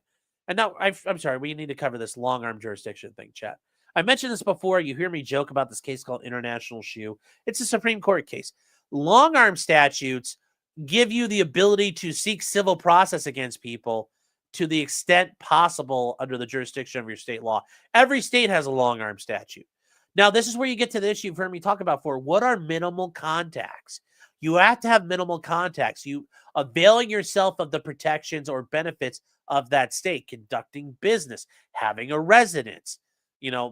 And now, I'm sorry, we need to cover this long-arm jurisdiction thing, chat. I mentioned this before. You hear me joke about this case called International Shoe. It's a Supreme Court case. Long-arm statutes give you the ability to seek civil process against people to the extent possible under the jurisdiction of your state law. Every state has a long-arm statute. Now, this is where you get to the issue you've heard me talk about before. What are minimal contacts? You have to have minimal contacts. You availing yourself of the protections or benefits of that state, conducting business, having a residence.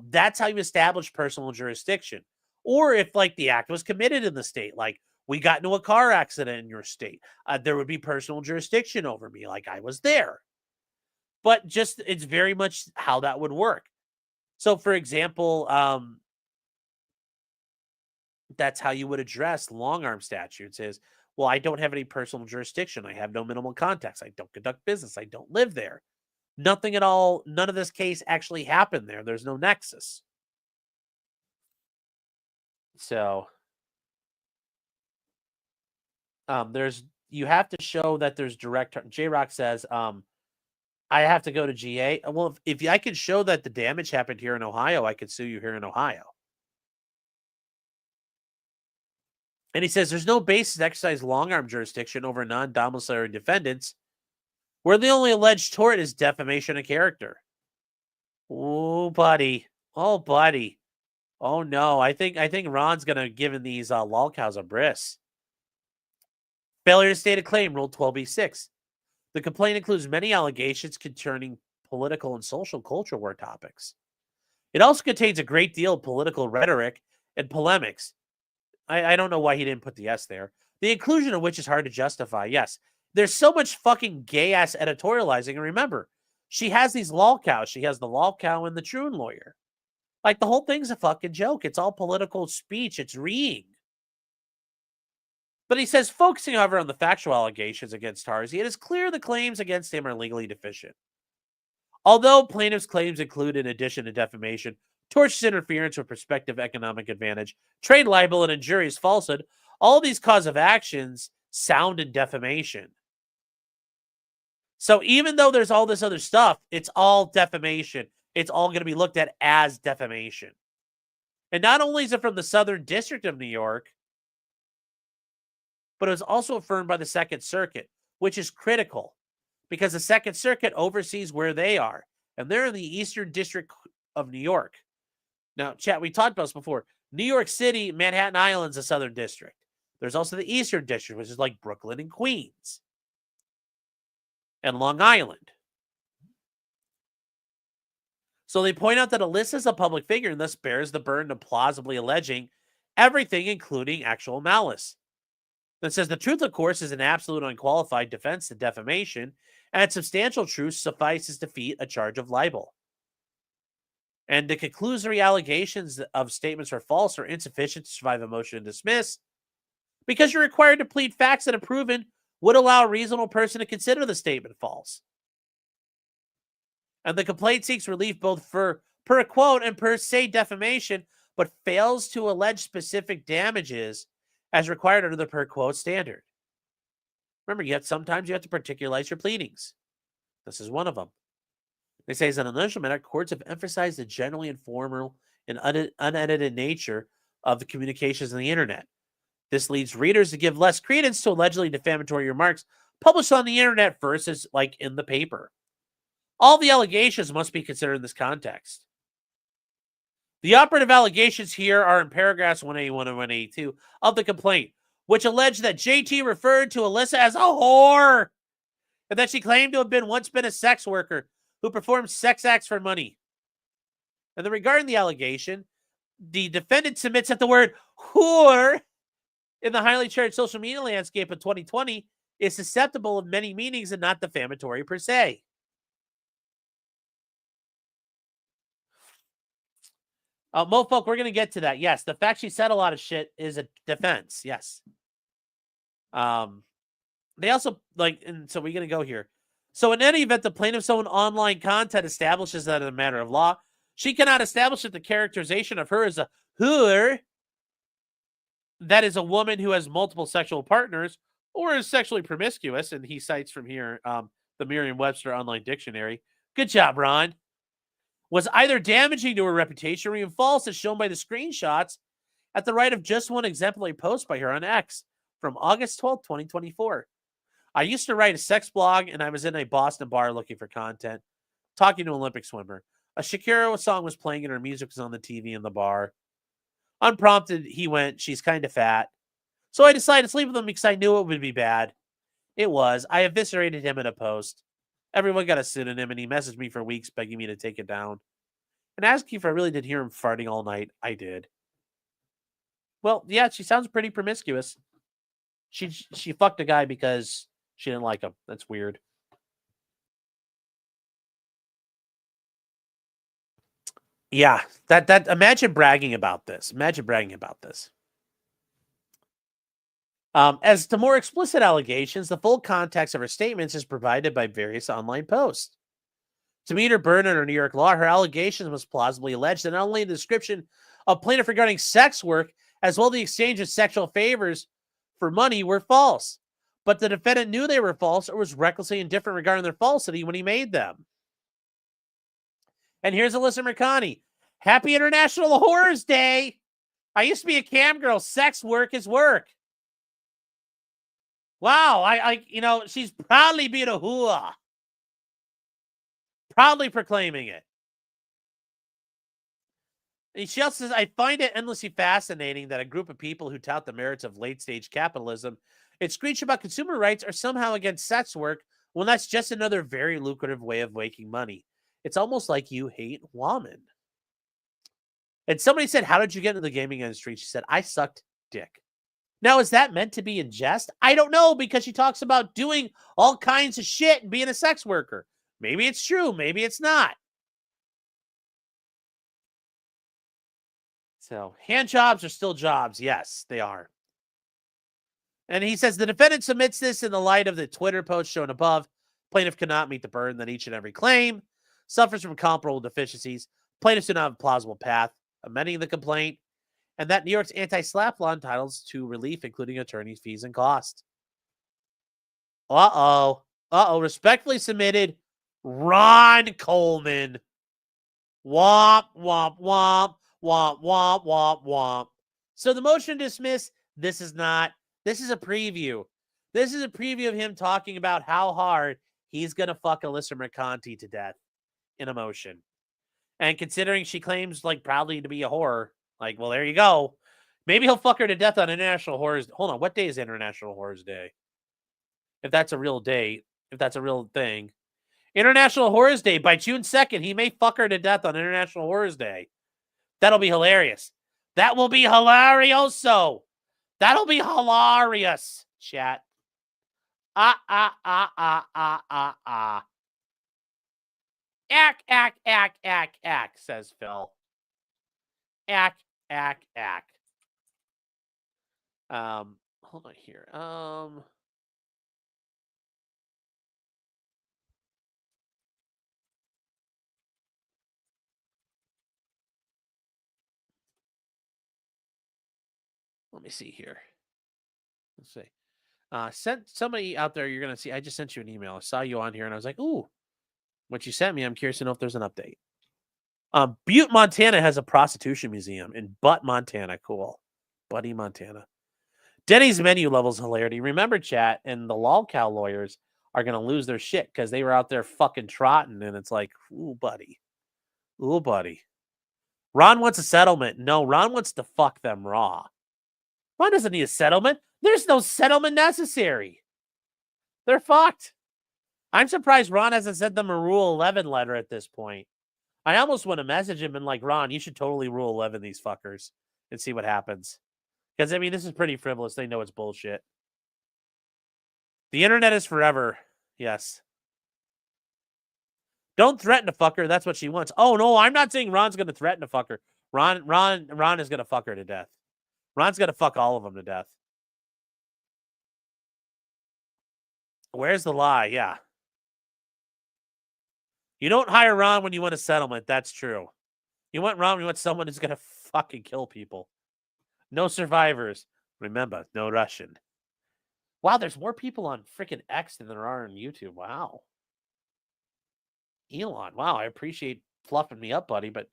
That's how you establish personal jurisdiction. Or if, like, the act was committed in the state, like we got into a car accident in your state, there would be personal jurisdiction over me, like I was there. But just, it's very much how that would work. So, for example, that's how you would address long-arm statutes is, well, I don't have any personal jurisdiction. I have no minimal contacts. I don't conduct business. I don't live there. Nothing at all. None of this case actually happened there. There's no nexus. So, you have to show that there's direct. J-Rock says, I have to go to GA. Well, if I could show that the damage happened here in Ohio, I could sue you here in Ohio. And he says there's no basis to exercise long-arm jurisdiction over non-domiciliary defendants where the only alleged tort is defamation of character. Oh, buddy. Oh, buddy. Oh, no. I think Ron's going to give these lolcows a bris. Failure to state a claim, Rule 12b-6. The complaint includes many allegations concerning political and social culture war topics. It also contains a great deal of political rhetoric and polemics. I don't know why he didn't put the S there. The inclusion of which is hard to justify. Yes, there's so much fucking gay-ass editorializing. And remember, she has these lolcows. She has the lolcow and the Troon lawyer. Like, the whole thing's a fucking joke. It's all political speech. It's reeing. But he says, focusing, however, on the factual allegations against Tarzi, it is clear the claims against him are legally deficient. Although plaintiff's claims include, in addition to defamation, tortious interference with prospective economic advantage, trade libel, and injurious falsehood, all these cause of actions sound in defamation. So even though there's all this other stuff, it's all defamation. It's all going to be looked at as defamation. And not only is it from the Southern District of New York, but it was also affirmed by the Second Circuit, which is critical because the Second Circuit oversees where they are. And they're in the Eastern District of New York. Now, chat, we talked about this before. New York City, Manhattan Island's a Southern District. There's also the Eastern District, which is like Brooklyn and Queens. And Long Island. So they point out that Alyssa is a public figure and thus bears the burden of plausibly alleging everything, including actual malice. That says the truth, of course, is an absolute unqualified defense to defamation, and substantial truth suffices to defeat a charge of libel. And the conclusory allegations of statements are false or insufficient to survive a motion to dismiss because you're required to plead facts that, if proven, would allow a reasonable person to consider the statement false. And the complaint seeks relief both for per quote and per se defamation but fails to allege specific damages as required under the per quote standard. Remember, sometimes you have to particularize your pleadings. This is one of them. They say, as an initial matter, courts have emphasized the generally informal and unedited nature of the communications on the internet. This leads readers to give less credence to allegedly defamatory remarks published on the internet versus like in the paper. All the allegations must be considered in this context. The operative allegations here are in paragraphs 181 and 182 of the complaint, which allege that JT referred to Alyssa as a whore and that she claimed to have once been a sex worker who performed sex acts for money. And then regarding the allegation, the defendant submits that the word whore in the highly charged social media landscape of 2020 is susceptible of many meanings and not defamatory per se. Mofolk, we're going to get to that. Yes, the fact she said a lot of shit is a defense. Yes. They also, and so we're going to go here. So in any event, the plaintiff's own online content establishes that as a matter of law, she cannot establish that the characterization of her as a whore, that is a woman who has multiple sexual partners or is sexually promiscuous, and he cites from here the Merriam-Webster Online Dictionary. Good job, Ron. Was either damaging to her reputation or even false, as shown by the screenshots at the right of just one exemplary post by her on X from August 12, 2024. I used to write a sex blog, and I was in a Boston bar looking for content, talking to an Olympic swimmer. A Shakira song was playing and her music was on the TV in the bar. Unprompted, he went, "She's kind of fat." So I decided to sleep with him because I knew it would be bad. It was. I eviscerated him in a post. Everyone got a pseudonym, and he messaged me for weeks begging me to take it down. And asking if I really did hear him farting all night, I did. Well, yeah, she sounds pretty promiscuous. She fucked a guy because she didn't like him. That's weird. Yeah, that imagine bragging about this. Imagine bragging about this. As to more explicit allegations, the full context of her statements is provided by various online posts. To meet her burden under New York law, her allegations must plausibly allege that not only the description of plaintiff regarding sex work, as well as the exchange of sexual favors for money, were false, but the defendant knew they were false or was recklessly indifferent regarding their falsity when he made them. And here's Alyssa Mercante. Happy International Horrors Day. I used to be a cam girl. Sex work is work. Wow, she's proudly being a hooah. Proudly proclaiming it. And she also says, I find it endlessly fascinating that a group of people who tout the merits of late-stage capitalism and screech about consumer rights are somehow against sex work when that's just another very lucrative way of making money. It's almost like you hate women. And somebody said, how did you get into the gaming industry? She said, I sucked dick. Now, is that meant to be in jest? I don't know, because she talks about doing all kinds of shit and being a sex worker. Maybe it's true. Maybe it's not. So, hand jobs are still jobs. Yes, they are. And he says the defendant submits this in the light of the Twitter post shown above. Plaintiff cannot meet the burden that each and every claim suffers from comparable deficiencies. Plaintiffs do not have a plausible path amending the complaint, and that New York's anti-SLAPP law entitles to relief, including attorney's fees and costs. Respectfully submitted, Ron Coleman. Womp, womp, womp, womp, womp, womp, womp. So the motion to dismiss, this is a preview. This is a preview of him talking about how hard he's going to fuck Alyssa Mercante to death in a motion. And considering she claims, proudly to be a whore, well, there you go. Maybe he'll fuck her to death on International Horrors. Hold on, what day is International Horrors Day? If that's a real date, if that's a real thing. International Horrors Day, by June 2nd, he may fuck her to death on International Horrors Day. That'll be hilarious. That will be hilarioso. That'll be hilarious, chat. Ack, says Phil. Ack. Hold on here. Let me see here. Let's see. Sent somebody out there. You're gonna see. I just sent you an email. I saw you on here, and I was like, "Ooh, what you sent me." I'm curious to know if there's an update. Butte, Montana has a prostitution museum in Butte, Montana. Cool, Buddy, Montana. Denny's menu levels hilarity. Remember, chat, and the lolcow lawyers are gonna lose their shit because they were out there fucking trotting, and it's like, ooh, buddy. Ooh, buddy. Ron wants a settlement. No, Ron wants to fuck them raw. Ron doesn't need a settlement. There's no settlement necessary. They're fucked. I'm surprised Ron hasn't sent them a Rule 11 letter at this point. I almost want to message him and like, Ron, you should totally Rule 11 these fuckers and see what happens. Because, I mean, this is pretty frivolous. They know it's bullshit. The internet is forever. Yes. Don't threaten to fuck her. That's what she wants. Oh, no, I'm not saying Ron's going to threaten to fuck her. Ron is going to fuck her to death. Ron's going to fuck all of them to death. Where's the lie? Yeah. You don't hire Ron when you want a settlement. That's true. You want Ron when you want someone who's going to fucking kill people. No survivors. Remember, no Russian. Wow, there's more people on freaking X than there are on YouTube. Wow. Elon. Wow, I appreciate fluffing me up, buddy, but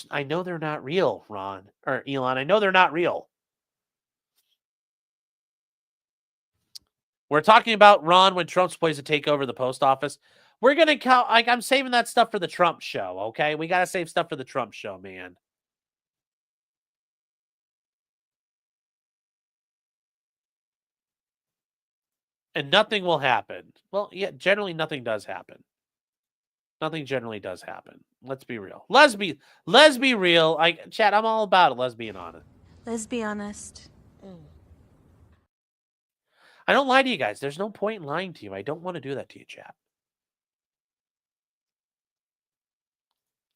I know they're not real, Ron. Or Elon, I know they're not real. We're talking about Ron when Trump's plays to take over the post office. We're going to count. Like, I'm saving that stuff for the Trump show, okay? We got to save stuff for the Trump show, man. And nothing will happen. Well, yeah, generally nothing does happen. Nothing generally does happen. Let's be real. Let's be real. Chat, I'm all about it. Let's be honest. Let's be honest. I don't lie to you guys. There's no point in lying to you. I don't want to do that to you, chat.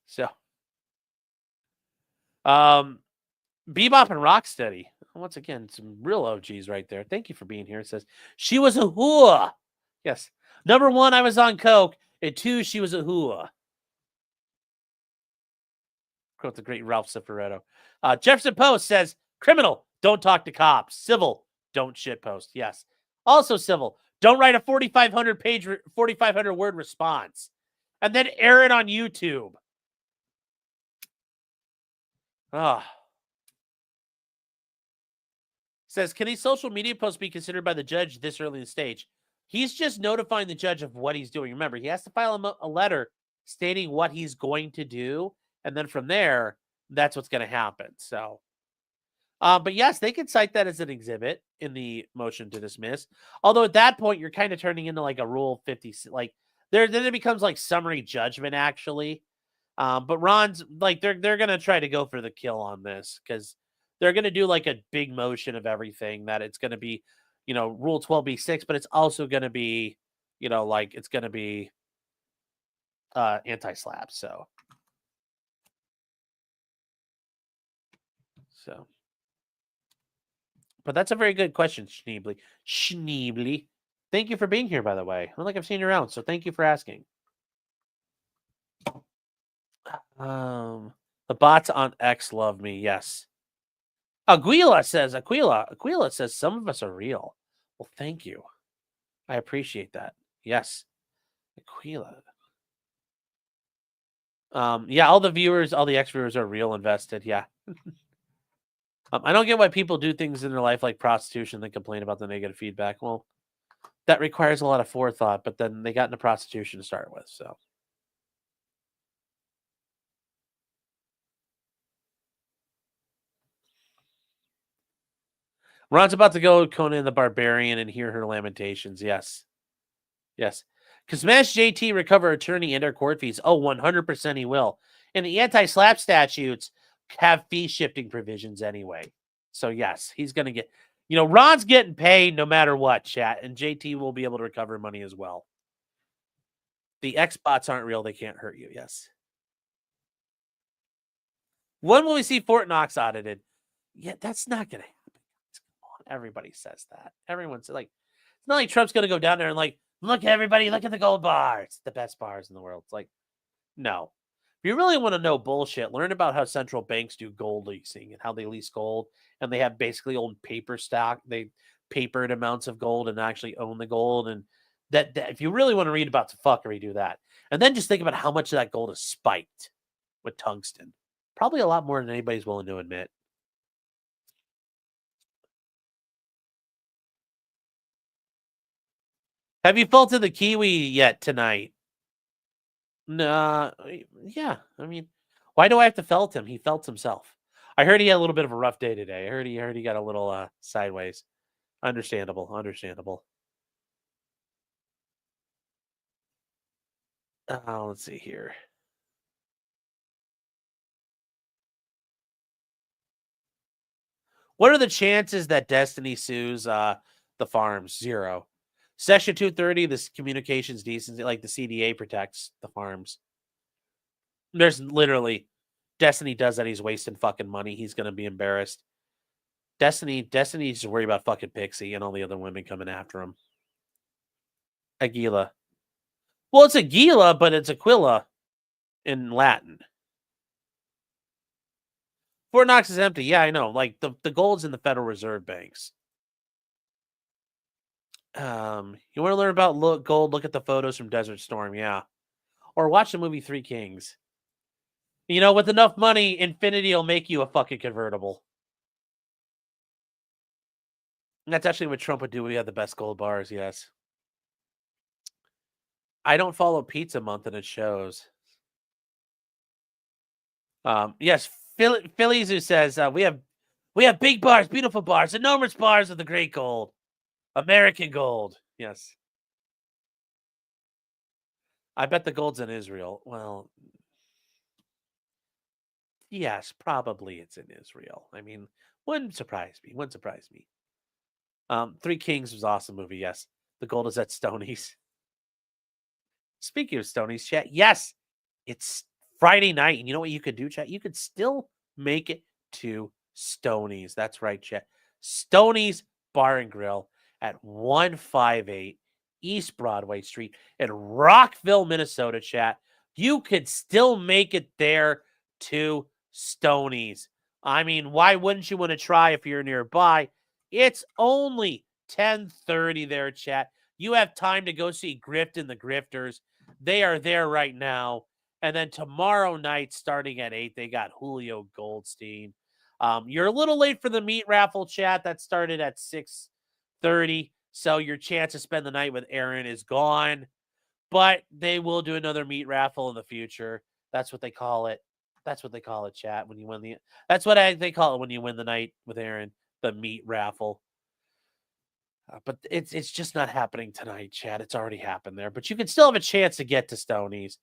So, Bebop and Rocksteady. Once again, some real OGs right there. Thank you for being here. It says, she was a whore. Yes. Number 1, I was on coke. And 2, she was a whore. Quote the great Ralph Cifaretto. Jefferson Post says, criminal, don't talk to cops. Civil, don't shitpost. Yes. Also civil, don't write a 4,500 word response. And then air it on YouTube. Says, can a social media post be considered by the judge this early in the stage? He's just notifying the judge of what he's doing. Remember, he has to file a letter stating what he's going to do. And then from there, that's what's going to happen. So, but yes, they can cite that as an exhibit in the motion to dismiss. Although at that point, you're kind of turning into like a Rule 50. Like, then it becomes like summary judgment, actually. But Ron's like, they're going to try to go for the kill on this because they're going to do like a big motion of everything that it's going to be, Rule 12b-6, but it's also going to be, like it's going to be anti-slap. So, but that's a very good question, Schneebly. Schneebly. Thank you for being here, by the way. I don't think I've seen you around, so thank you for asking. The bots on X love me. Yes. Aquila says, some of us are real. Well, thank you. I appreciate that. Yes. Aquila. Yeah, all the viewers, all the X-viewers are real invested. Yeah. I don't get why people do things in their life like prostitution and complain about the negative feedback. Well, that requires a lot of forethought, but then they got into prostitution to start with, so. Ron's about to go Conan the Barbarian and hear her lamentations. Yes. Yes. Can Smash JT recover attorney and our court fees? Oh, 100% he will. And the anti-slap statutes have fee shifting provisions anyway. So, yes, he's going to get... Ron's getting paid no matter what, chat. And JT will be able to recover money as well. The X-bots aren't real. They can't hurt you. Yes. When will we see Fort Knox audited? Yeah, that's not going to happen. Everybody says that. Everyone's like, it's not like Trump's going to go down there and like, look, everybody, look at the gold bar. It's the best bars in the world. It's like, no. If you really want to know bullshit, learn about how central banks do gold leasing and how they lease gold, and they have basically old paper stock. They papered amounts of gold and actually own the gold. And that if you really want to read about the fuckery, do that. And then just think about how much of that gold is spiked with tungsten. Probably a lot more than anybody's willing to admit. Have you felt the kiwi yet tonight? Nah, yeah. I mean, why do I have to felt him? He felt himself. I heard he had a little bit of a rough day today. I heard he got a little sideways. Understandable. Let's see here. What are the chances that Destiny sues the farms? 0. Section 230, this communications decency, like the CDA protects the farms. There's literally Destiny does that. He's wasting fucking money. He's gonna be embarrassed. Destiny needs to worry about fucking Pixie and all the other women coming after him. Aguila. Well, it's Aguila, but it's Aquila in Latin. Fort Knox is empty. Yeah, I know. Like the gold's in the Federal Reserve banks. You want to learn about gold? Look at the photos from Desert Storm. Yeah, or watch the movie Three Kings. You know, with enough money, Infinity will make you a fucking convertible. And that's actually what Trump would do. We had the best gold bars. Yes. I don't follow Pizza Month, and it shows. Yes, Phillies who says we have big bars, beautiful bars, enormous bars of the great gold, American gold. Yes. I bet the gold's in Israel. Well, yes, probably it's in Israel. I mean, wouldn't surprise me. Three Kings was an awesome movie. Yes, the gold is at Stoney's. Speaking of Stoney's, chat. Yes, it's Friday night, and you know what you could do, chat? You could still make it to Stoney's. That's right, chat. Stoney's Bar and Grill at 158 East Broadway Street in Rockville, Minnesota, chat. You could still make it there to Stoney's. I mean, why wouldn't you want to try if you're nearby? It's only 10:30 there, chat. You have time to go see Grift and the Grifters. They are there right now. And then tomorrow night, starting at 8, they got Julio Goldstein. You're a little late for the meat raffle, chat. That started at 6:30. So your chance to spend the night with Aaron is gone. But they will do another meat raffle in the future. That's what they call it. That's what they call it, chat. When you win the, that's what they call it when you win the night with Aaron, the meat raffle. But it's just not happening tonight, chat. It's already happened there. But you can still have a chance to get to Stoney's.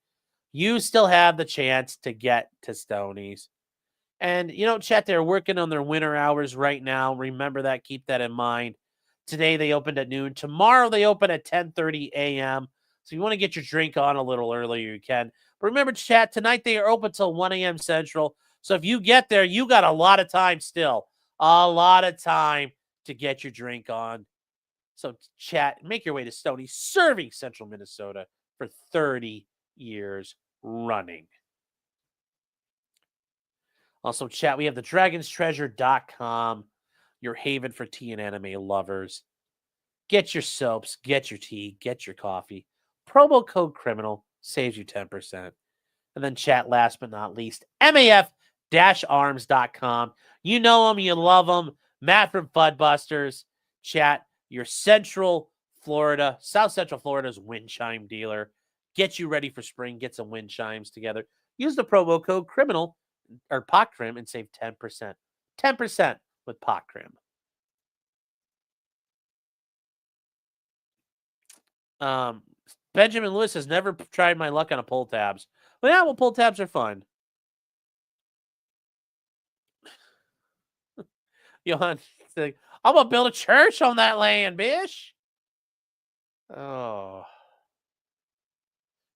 You still have the chance to get to Stoney's. And, you know, chat, they're working on their winter hours right now. Remember that. Keep that in mind. Today they opened at noon. Tomorrow they open at 10:30 a.m. So if you want to get your drink on a little earlier, you can. But remember, chat, tonight they are open till 1 a.m. Central. So if you get there, you got a lot of time still. A lot of time to get your drink on. So chat, make your way to Stoney, serving Central Minnesota for 30 years running. Also, chat, we have the dragonstreasure.com, your haven for tea and anime lovers. Get your soaps, get your tea, get your coffee. Promo code criminal saves you 10%. And then chat, last but not least, maf-arms.com. You know them, you love them. Matt from Fudbusters. Chat, your Central Florida, South Central Florida's wind chime dealer. Get you ready for spring. Get some wind chimes together. Use the promo code criminal or POCCRIM and save 10%. 10% with POCCRIM. Benjamin Lewis has never tried my luck on a pull tabs. Well, yeah, well, pull tabs are fun. Johan, like, I'm gonna build a church on that land, bish. Oh,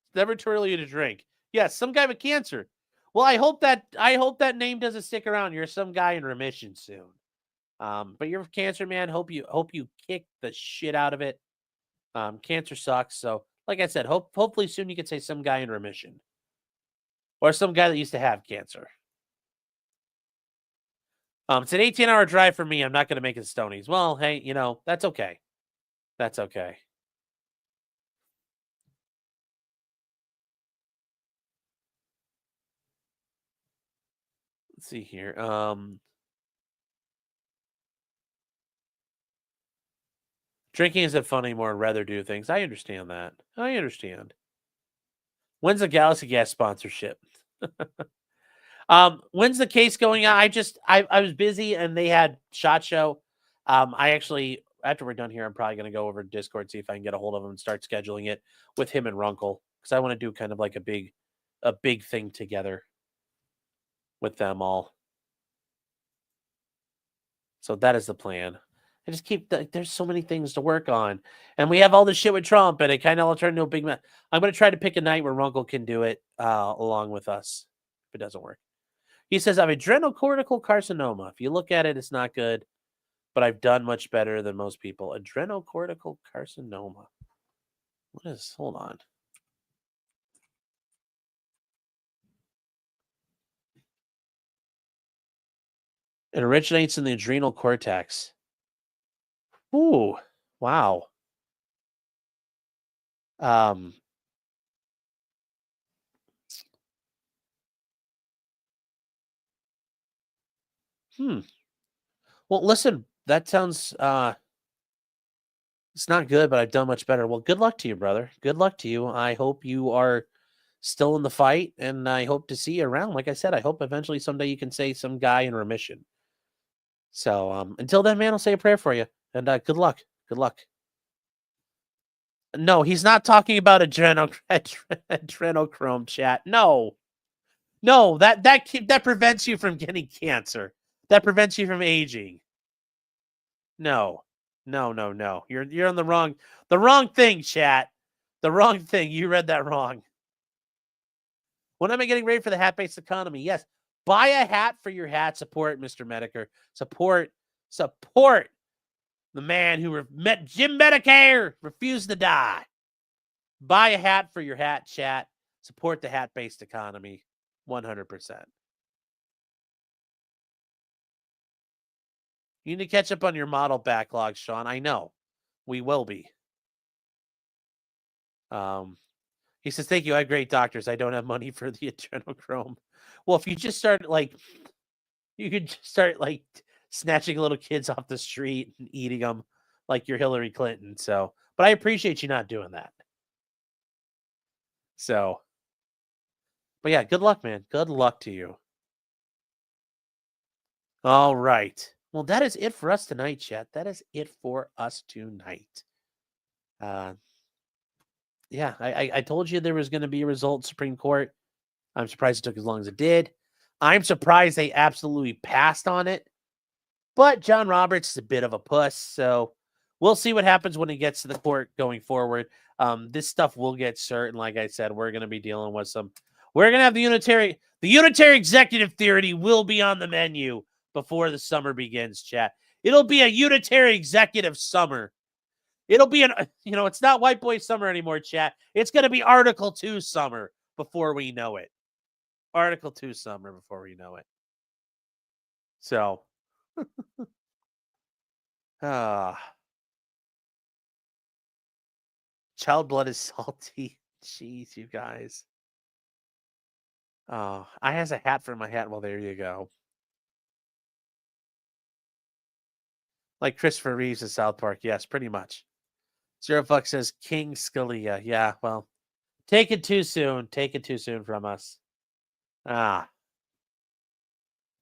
it's never too early to drink. Yes, some guy with cancer. Well, I hope that name doesn't stick around. You're some guy in remission soon. But you're cancer, man. Hope you kick the shit out of it. Cancer sucks. So, like I said, hopefully soon you can say some guy in remission. or some guy that used to have cancer. It's an 18-hour drive for me. I'm not going to make it Stonies. Well, hey, that's okay. That's okay. Let's see here. Drinking isn't fun anymore. I'd rather do things. I understand that. I understand. When's the Galaxy Gas sponsorship? When's the case going on? I was busy and they had SHOT Show. I actually, after we're done here, I'm probably going to go over to Discord, see if I can get a hold of him and start scheduling it with him and Runkle, because I want to do kind of like a big thing together with them all. So that is the plan. I just there's so many things to work on. And we have all this shit with Trump, and it kind of all turned into a big mess. I'm going to try to pick a night where Runkle can do it along with us if it doesn't work. He says, I have adrenocortical carcinoma. If you look at it, it's not good, but I've done much better than most people. Adrenocortical carcinoma. What is, hold on. It originates in the adrenal cortex. Ooh, wow. Well, listen, that sounds it's not good, but I've done much better. Well, good luck to you, brother. Good luck to you. I hope you are still in the fight, and I hope to see you around. Like I said, I hope eventually someday you can say some guy in remission. So until then, man, I'll say a prayer for you, and good luck. Good luck. No, he's not talking about adrenochrome, chat. No, that prevents you from getting cancer. That prevents you from aging. No. You're on the wrong thing, chat. The wrong thing. You read that wrong. When am I getting ready for the hat-based economy? Yes. Buy a hat for your hat. Support Mr. Medicare. Support the man who Jim Medicare refused to die. Buy a hat for your hat, chat. Support the hat-based economy. 100%. You need to catch up on your model backlog, Sean. I know. We will be. He says, thank you. I have great doctors. I don't have money for the adrenochrome. Well, if you just start you could just start snatching little kids off the street and eating them like you're Hillary Clinton. So, but I appreciate you not doing that. So, but yeah, good luck, man. Good luck to you. All right. Well, that is it for us tonight, chat. That is it for us tonight. Yeah, I told you there was going to be a result in Supreme Court. I'm surprised it took as long as it did. I'm surprised they absolutely passed on it. But John Roberts is a bit of a puss, so we'll see what happens when it gets to the court going forward. This stuff will get certain. Like I said, we're going to be dealing with some. We're going to have the unitary executive theory will be on the menu before the summer begins, chat. It'll be a unitary executive summer. It'll be it's not white boy summer anymore, chat. It's going to be Article 2 summer before we know it. Article 2 summer before we know it. So, child blood is salty. Jeez, you guys. I has a hat for my hat. Well, there you go. Like Christopher Reeves in South Park. Yes, pretty much. Zero Fuck says King Scalia. Yeah, well, take it too soon. Take it too soon from us. The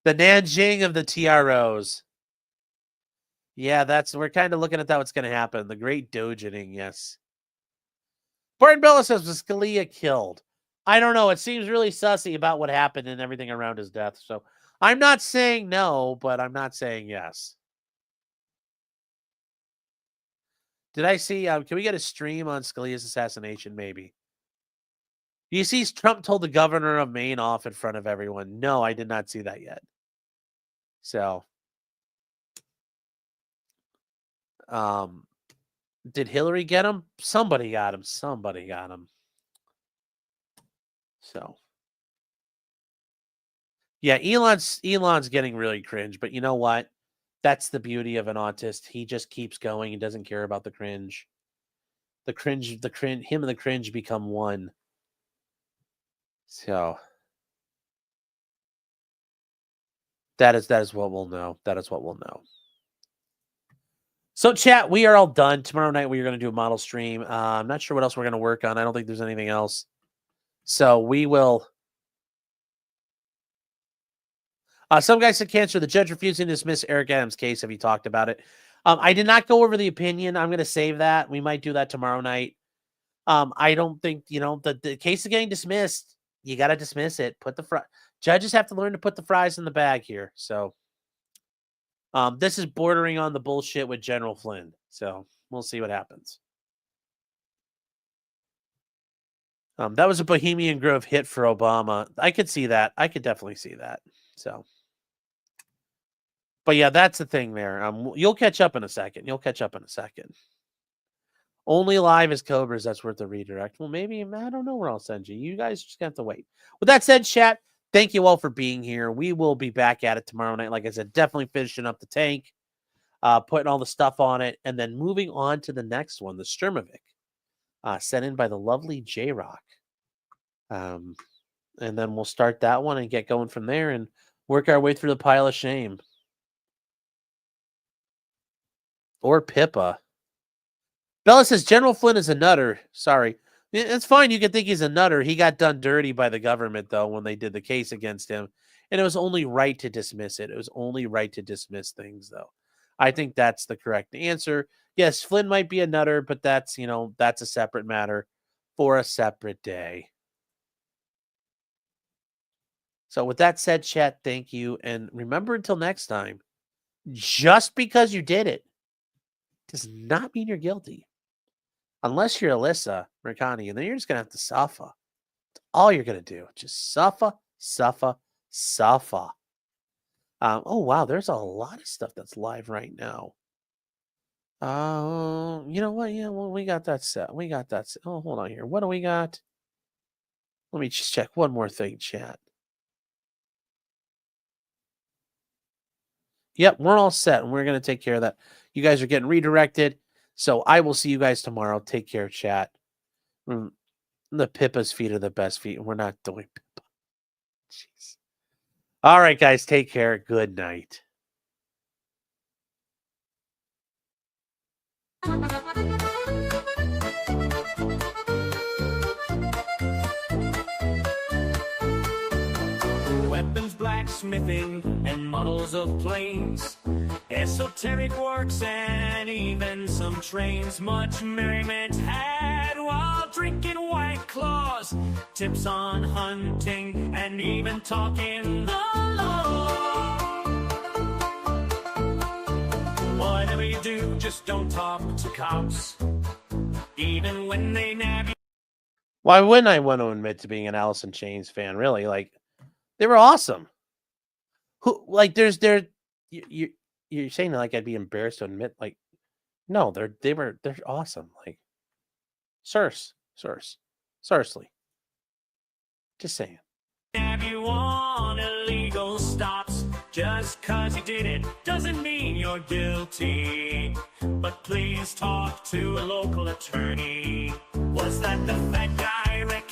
Nanjing of the TROs. Yeah, we're kind of looking at that. What's going to happen? The Great Dogening, yes. Barton Bella says, was Scalia killed? I don't know. It seems really sussy about what happened and everything around his death. So I'm not saying no, but I'm not saying yes. Did I see? Can we get a stream on Scalia's assassination? Maybe. You see, Trump told the governor of Maine off in front of everyone. No, I did not see that yet. So, did Hillary get him? Somebody got him. So, Yeah, Elon's getting really cringe, but you know what? That's the beauty of an autist. He just keeps going and doesn't care about the cringe. The cringe, him and the cringe become one. So that is what we'll know. That is what we'll know. So chat, we are all done. Tomorrow night we are going to do a model stream. I'm not sure what else we're going to work on. I don't think there's anything else. So we will. Some guy said cancer. The judge refusing to dismiss Eric Adams' case. Have you talked about it? I did not go over the opinion. I'm going to save that. We might do that tomorrow night. I don't think, the case is getting dismissed. You got to dismiss it. Judges have to learn to put the fries in the bag here. So this is bordering on the bullshit with General Flynn. So we'll see what happens. That was a Bohemian Grove hit for Obama. I could see that. I could definitely see that. So, but yeah, that's the thing there. You'll catch up in a second. Only Live is Cobras. That's worth the redirect. Well, maybe, I don't know where I'll send you. You guys just have to wait. With that said, chat, thank you all for being here. We will be back at it tomorrow night. Like I said, definitely finishing up the tank, putting all the stuff on it, and then moving on to the next one, the Sturmovik, sent in by the lovely J-Rock. And then we'll start that one and get going from there and work our way through the pile of shame. Or Pippa. Bella says, General Flynn is a nutter. Sorry. It's fine. You can think he's a nutter. He got done dirty by the government, though, when they did the case against him. And it was only right to dismiss it. It was only right to dismiss things, though. I think that's the correct answer. Yes, Flynn might be a nutter, but that's, that's a separate matter for a separate day. So with that said, chat, thank you. And remember, until next time, just because you did it does not mean you're guilty. Unless you're Alyssa Mercante, and then you're just going to have to suffer. That's all you're going to do. Just suffer. Oh, wow. There's a lot of stuff that's live right now. You know what? Yeah, well, we got that set. Oh, hold on here. What do we got? Let me just check one more thing, chat. Yep, we're all set, and we're going to take care of that. You guys are getting redirected, so I will see you guys tomorrow. Take care, chat. The Pippa's feet are the best feet, and we're not doing Pippa. Jeez. All right, guys, take care. Good night. Weapons, blacksmithing, and models of planes, esoteric works, and even some trains. Much merriment had while drinking White Claws, tips on hunting, and even talking the law. Whatever you do, just don't talk to cops, even when they nab you. Why wouldn't I want to admit to being an Alice in Chains fan? Really, they were awesome. You're saying like I'd be embarrassed to admit, no, they're awesome. Seriously. Just saying. Have you on illegal stops? Just cause you did it doesn't mean you're guilty. But please talk to a local attorney. Was that the fat guy, Rick?